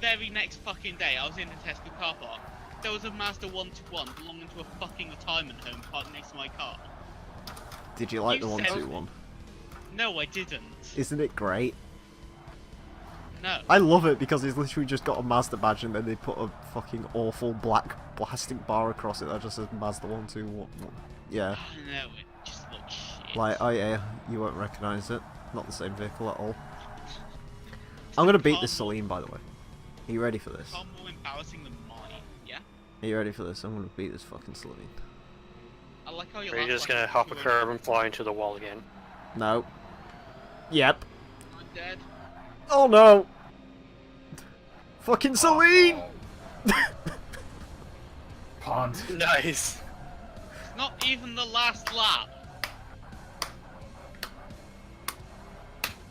Very next fucking day, I was in a Tesco car park. There was a Mazda 121 belonging to a fucking retirement home parked next to my car. Did you like You the said- 121? No, I didn't. Isn't it great? No. I love it because he's literally just got a Mazda badge and then they put a fucking awful black plastic bar across it that just says Mazda 121. Yeah. No, it just looks shit. Like, oh yeah, you won't recognise it. Not the same vehicle at all. I'm gonna beat this Celine, by the way. Are you ready for this? Far more embarrassing than mine, yeah? Are you ready for this? I'm gonna beat this fucking Celine. I like how Or you're you're just gonna hop a curb and fly into the wall again. No. Yep. I'm dead. Oh no! Fucking Celine! Pond. Nice. Not even the last lap.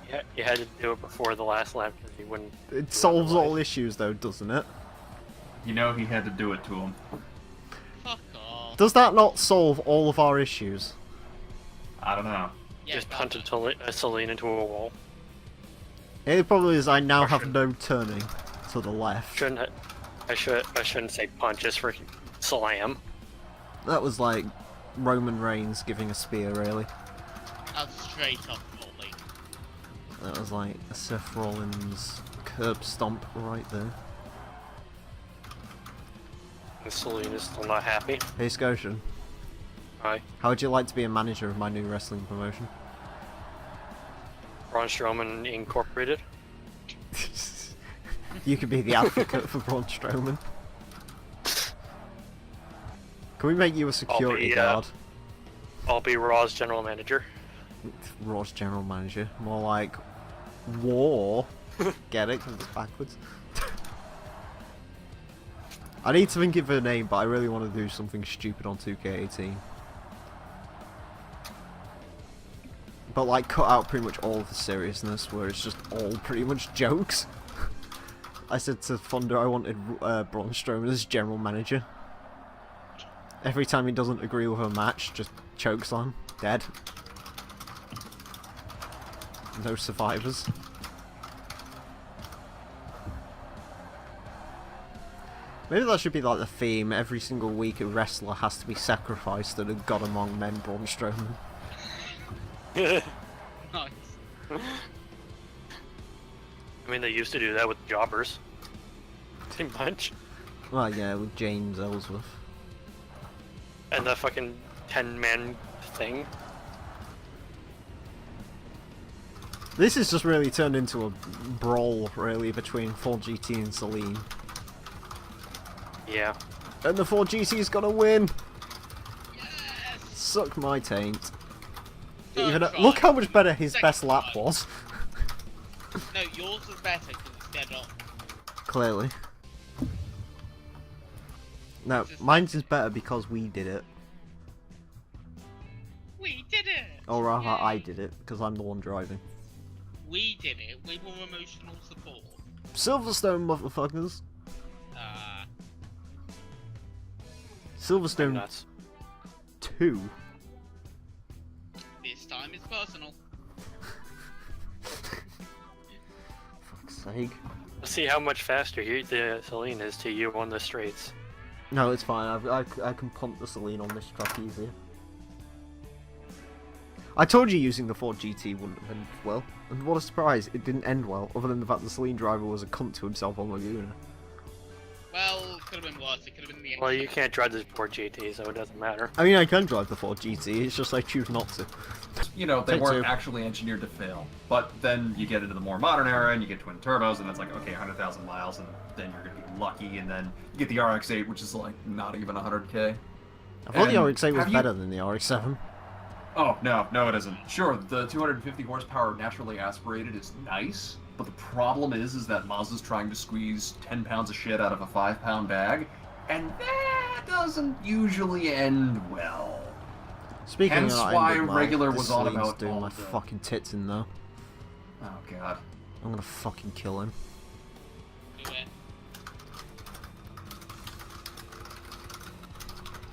Yeah, you had to do it before the last lap because you wouldn't. It solves all issues though, doesn't it? You know he had to do it to him. Fuck off. Does that not solve all of our issues? I don't know. Yeah, Just that punted does. Celine into a wall. The problem is I now Or have should- no turning to the left. I shouldn't say punch, just freaking slam. That was like Roman Reigns giving a spear, really. That's straight up volley. That was like a Seth Rollins curb stomp right there. And Celine is still not happy. Hey Scotian, Hi. how would you like to be a manager of my new wrestling promotion? Braun Strowman Incorporated. You could be the advocate for Braun Strowman. Can we make you a security guard? I'll be Raw's general manager. Raw's general manager. More like War. Get it? 'Cause it's backwards. I need to think of a name, but I really want to do something stupid on 2K18. But like cut out pretty much all of the seriousness, where it's just all pretty much jokes. I said to Thunder I wanted Braun Strowman as general manager. Every time he doesn't agree with a match, just chokes on. Dead. No survivors. Maybe that should be like the theme. Every single week a wrestler has to be sacrificed to the god among men, Braun Strowman. Nice. I mean, they used to do that with jobbers. Pretty much. Well, yeah, with James Ellsworth. And the fucking 10-man thing. This has just really turned into a brawl, really, between 4GT and Celine. Yeah. And the 4GT's gonna win! Yes! Suck my taint. Third Even try. look how much better his Second best lap try. was. No, yours was better because it's dead on. Clearly. No, Just- mine's is better because we did it. We did it! Or rather, Yay. I did it, because I'm the one driving. We did it. We were emotional support. Silverstone, motherfuckers! Silverstone Nuts. 2. This time it's personal. Fuck's sake. Let's see how much faster the Celine is to you on the straights. No, it's fine. I can pump the Celine on this truck easier. I told you using the 4GT wouldn't have ended well. And what a surprise, it didn't end well, other than the fact the Celine driver was a cunt to himself on Laguna. Well, could have been worse. It could have been the end. Well, you can't drive this 4GT, so it doesn't matter. I mean, I can drive the 4GT, it's just I choose not to. You know, they Take weren't two. actually engineered to fail. But then you get into the more modern era and you get twin turbos, and that's like, okay, 100,000 miles, and then you're going to be lucky, and then you get the RX-8, which is like not even 100k. I thought the And RX-8 was have you- better than the RX-7. Oh, no, it isn't. Sure, the 250 horsepower naturally aspirated is nice, but the problem is that Mazda's trying to squeeze 10 pounds of shit out of a 5-pound bag, and that doesn't usually end well. Speaking Hence of not why ending well, regular this was on Celine's about doing all my the- fucking tits in though. Oh, God. I'm gonna fucking kill him. Do it.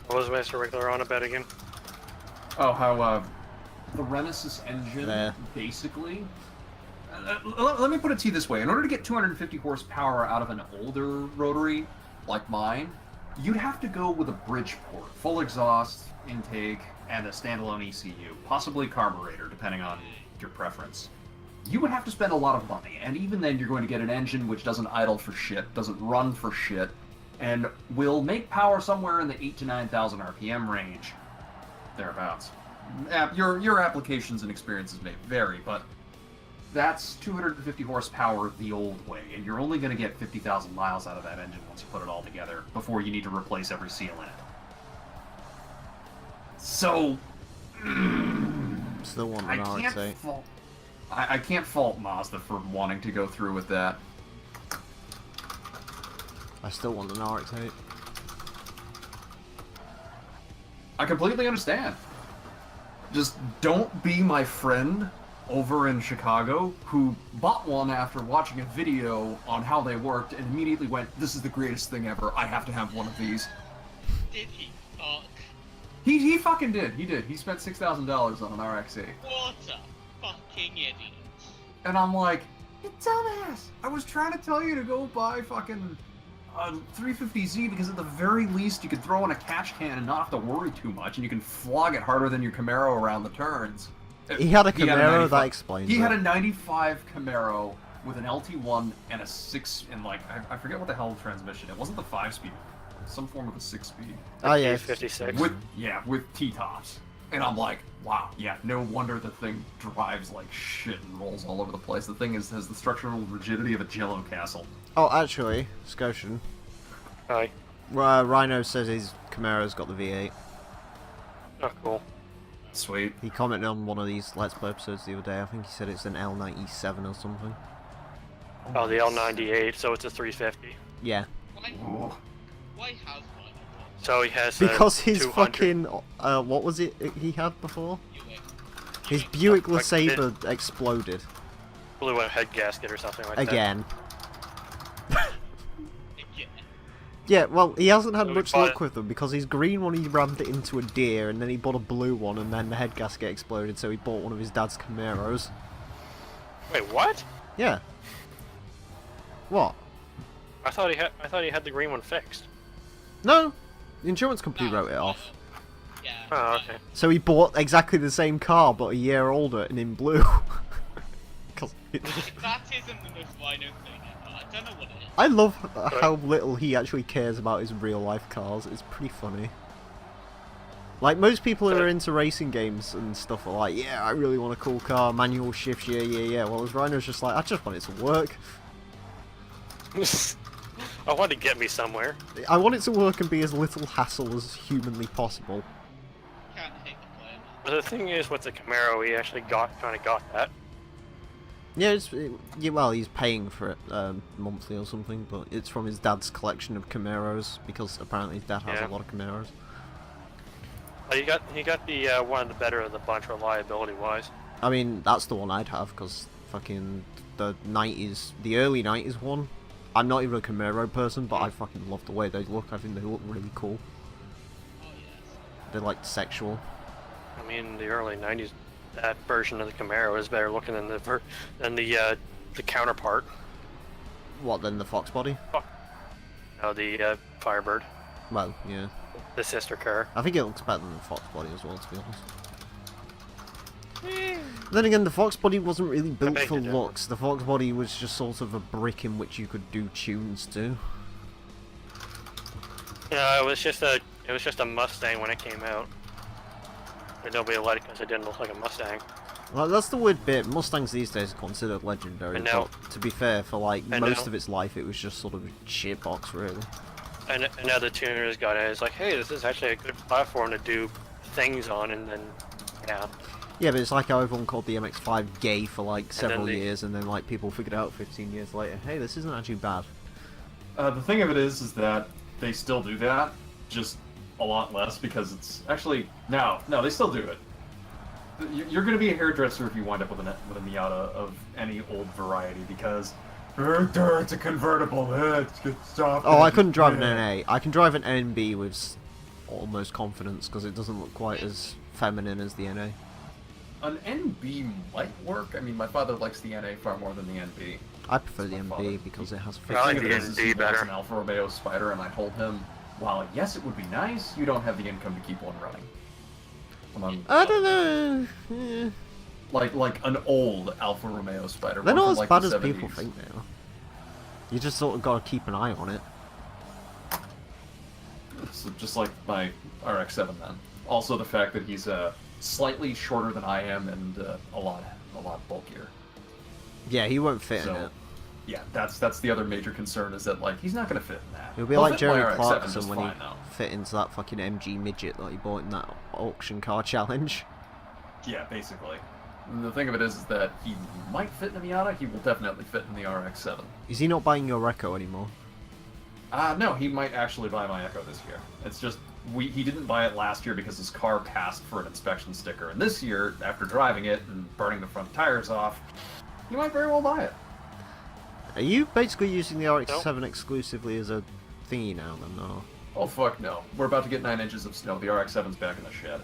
What was Master Regular on about again? Oh, how, the Renesis engine, There. basically... let me put it to you this way. In order to get 250 horsepower out of an older rotary, like mine, you'd have to go with a Bridgeport, full exhaust, intake, and a standalone ECU, possibly carburetor, depending on your preference. You would have to spend a lot of money, and even then you're going to get an engine which doesn't idle for shit, doesn't run for shit, and will make power somewhere in the 8,000 to 9,000 RPM range, thereabouts. Your applications and experiences may vary, but that's 250 horsepower the old way, and you're only going to get 50,000 miles out of that engine once you put it all together, before you need to replace every seal in it. So, Still want I an can't RX-8. fault. I can't fault Mazda for wanting to go through with that. I still want an RX-8. I completely understand. Just don't be my friend over in Chicago who bought one after watching a video on how they worked and immediately went, "This is the greatest thing ever. I have to have one of these." Did he? Fuck. He fucking did. He did. He spent $6,000 on an RX-8. What a fucking idiot. And I'm like, "You dumbass! I was trying to tell you to go buy fucking 350Z because at the very least you could throw in a catch can and not have to worry too much, and you can flog it harder than your Camaro around the turns." He had a He had Camaro, 95 that explains He it. had a 95 Camaro with an LT1 and a 6, and like, I forget what the hell the transmission. It wasn't the 5-speed, some form of a 6-speed. Oh yeah, 56. With T-tops. And I'm like, wow, yeah, no wonder the thing drives like shit and rolls all over the place. The thing has the structural rigidity of a Jello castle. Oh, actually, Scotian. Hi. Rhino says his Camaro's got the V8. Oh, cool. Sweet. He commented on one of these Let's Play episodes the other day. I think he said it's an L97 or something. Oh, the L98, so it's a 350. Yeah. Why, Oh. why has one? So he has Because his 200. fucking... what was it he had before? Buick. His Buick Like LeSabre exploded. blew a head gasket or something like that. Again. Again. Yeah, well, he hasn't had So we much bought luck it. with them because his green one he rammed it into a deer, and then he bought a blue one, and then the head gasket exploded, so he bought one of his dad's Camaros. Wait, what? Yeah. What? I thought he had the green one fixed. No, the insurance company No, wrote it off. Yeah. Oh, okay. So he bought exactly the same car, but a year older and in blue. 'Cause That isn't the most rhino thing ever. I don't know what it is. I love how little he actually cares about his real life cars. It's pretty funny. Like, most people who are into racing games and stuff are like, yeah, I really want a cool car, manual shifts, yeah. Well, his Rhino's just like, I just want it to work. I want to get me somewhere. I want it to work and be as little hassle as humanly possible. Can't hate the player. But the thing is, with the Camaro, he actually kind of got that. Yeah, well, he's paying for it monthly or something, but it's from his dad's collection of Camaros, because apparently his dad has Yeah. a lot of Camaros. But he got the one of the better of the bunch reliability-wise. I mean, that's the one I'd have, because fucking the 90s, the early 90s one, I'm not even a Camaro person, but I fucking love the way they look. I think they look really cool. Oh yes. They're like sexual. I mean, the early '90s, that version of the Camaro is better looking than the counterpart. What, then the Fox body? No, the Firebird, Well, yeah. the sister car. I think it looks better than the Fox body as well, to be honest. Then again, the Fox body wasn't really built beg for to differ. looks. The Fox body was just sort of a brick in which you could do tunes to. Yeah, it was just a Mustang when it came out. But nobody liked it because it didn't look like a Mustang. Well, that's the weird bit. Mustangs these days are considered legendary, I know. but to be fair, for like I most know. of its life, it was just sort of a shitbox, really. And now the tuners got it. It's like, hey, this is actually a good platform to do things on, and then, yeah. Yeah, but it's like how everyone called the MX-5 gay for like several the- years, and then like people figured out 15 years later, hey, this isn't actually bad. The thing of it is that they still do that, just a lot less because it's actually no, they still do it. You're going to be a hairdresser if you wind up with a Miata of any old variety because it's a convertible. It's good stuff. Oh, I couldn't drive an NA. I can drive an NB with almost confidence because it doesn't look quite as feminine as the NA. An NB might work. I mean, my father likes the NA far more than the NB. I prefer the My NB father. because it has I fixed. like thing the of it is NB he wants better. an Alfa Romeo Spider, and I told him, while yes, it would be nice, you don't have the income to keep one running. Among I don't know. Eh. like an old Alfa Romeo Spider. They're one not from, as like, bad the as people 70s. think they are. You just sort of got to keep an eye on it. So just like my RX-7 then. Also the fact that he's slightly shorter than I am and a lot bulkier. Yeah, he won't fit in So it. yeah, that's the other major concern is that like he's not gonna fit in that. He'll be He'll like fit in my Jeremy RX-7 Clarkson just when fine, he though. fit into that fucking MG midget that he bought in that auction car challenge. Yeah, basically. And the thing of it is that he might fit in the Miata. He will definitely fit in the RX-7. Is he not buying your Echo anymore? No, he might actually buy my Echo this year. It's just he didn't buy it last year because his car passed for an inspection sticker, and this year, after driving it and burning the front tires off, he might very well buy it. Are you basically using the RX-7 exclusively as a thingy now then, or? Oh fuck no! We're about to get 9 inches of snow. The RX-7's back in the shed.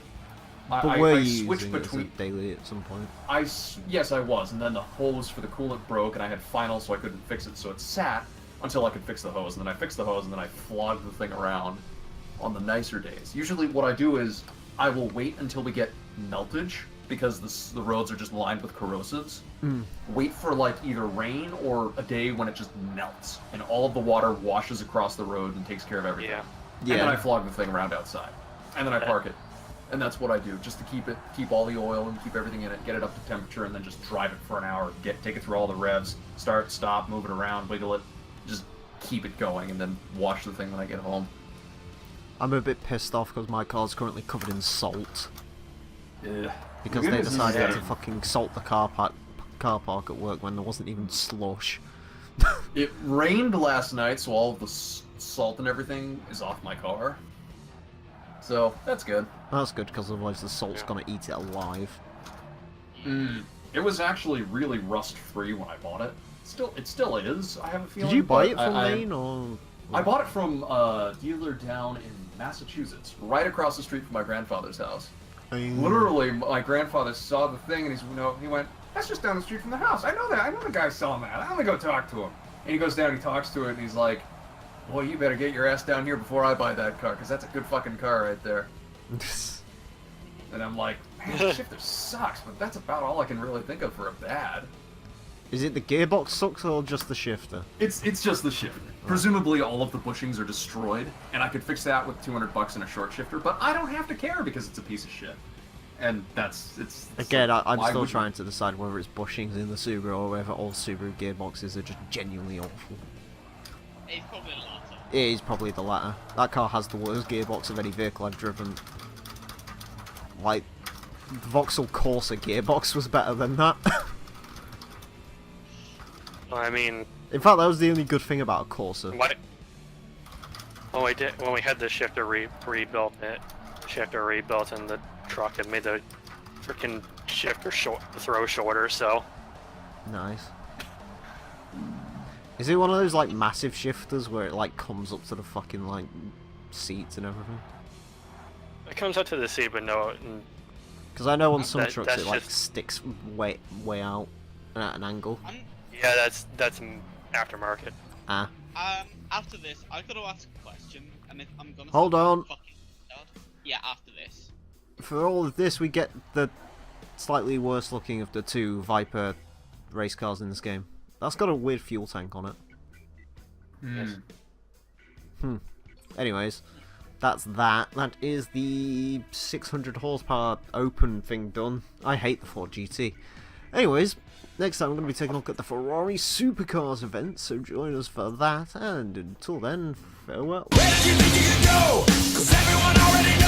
But were I you switched using it as a between. daily at some point? Yes, I was, and then the hose for the coolant broke, and I had final, so I couldn't fix it. So it sat until I could fix the hose, and then I fixed the hose, and then I flogged the thing around on the nicer days. Usually, what I do is I will wait until we get meltage because the roads are just lined with corrosives. Wait for like either rain or a day when it just melts, and all of the water washes across the road and takes care of everything. Yeah. And then Yeah. I flog the thing around outside, and then I park it. And that's what I do, just to keep all the oil and keep everything in it, get it up to temperature, and then just drive it for an hour, take it through all the revs, start, stop, move it around, wiggle it, just keep it going, and then wash the thing when I get home. I'm a bit pissed off because my car's currently covered in salt. Ugh. Because The they good news is decided that to fucking salt the car park at work when there wasn't even slush. It rained last night, so all of the salt and everything is off my car. So, that's good. That's good because otherwise the salt's Yeah. gonna eat it alive. It was actually really rust-free when I bought it. It still is, I have a feeling. Did you buy but it from I- Maine or? I bought it from a dealer down in Massachusetts, right across the street from my grandfather's house. Literally, my grandfather saw the thing, and he went, "That's just down the street from the house. I know that. I know the guy selling that. I'm gonna go talk to him." And he goes down, he talks to it, and he's like, "Boy, you better get your ass down here before I buy that car, because that's a good fucking car right there." And I'm like, "Man, the shifter sucks, but that's about all I can really think of for a bad." Is it the gearbox sucks or just the shifter? It's just the shifter. Presumably all of the bushings are destroyed, and I could fix that with $200 in a short shifter, but I don't have to care because it's a piece of shit. And it's Again, like, I'm why still would trying to decide whether it's bushings in the Subaru or whether all Subaru gearboxes are just genuinely awful. It's probably a lot. It is probably the latter. That car has the worst gearbox of any vehicle I've driven. Like, the Vauxhall Corsa gearbox was better than that. Well, I mean, In fact, that was the only good thing about a Corsa. when we had the shifter rebuilt, and the truck had made the freaking shifter throw shorter, so. Nice. Is it one of those like massive shifters where it like comes up to the fucking like seats and everything? It comes up to the seat, but no. Because I know on some trucks that's it like just... sticks way out and at an angle. Yeah, that's aftermarket. Ah. After this, I gotta ask a question, and if I'm gonna. Hold on. Yeah, after this. For all of this, we get the slightly worse looking of the two Viper race cars in this game. That's got a weird fuel tank on it. Anyways, that's that. That is the 600 horsepower open thing done. I hate the Ford GT. Anyways, next time I'm going to be taking a look at the Ferrari Supercars event, so join us for that, and until then, farewell. Where did you think you could go? 'Cause everyone already knows.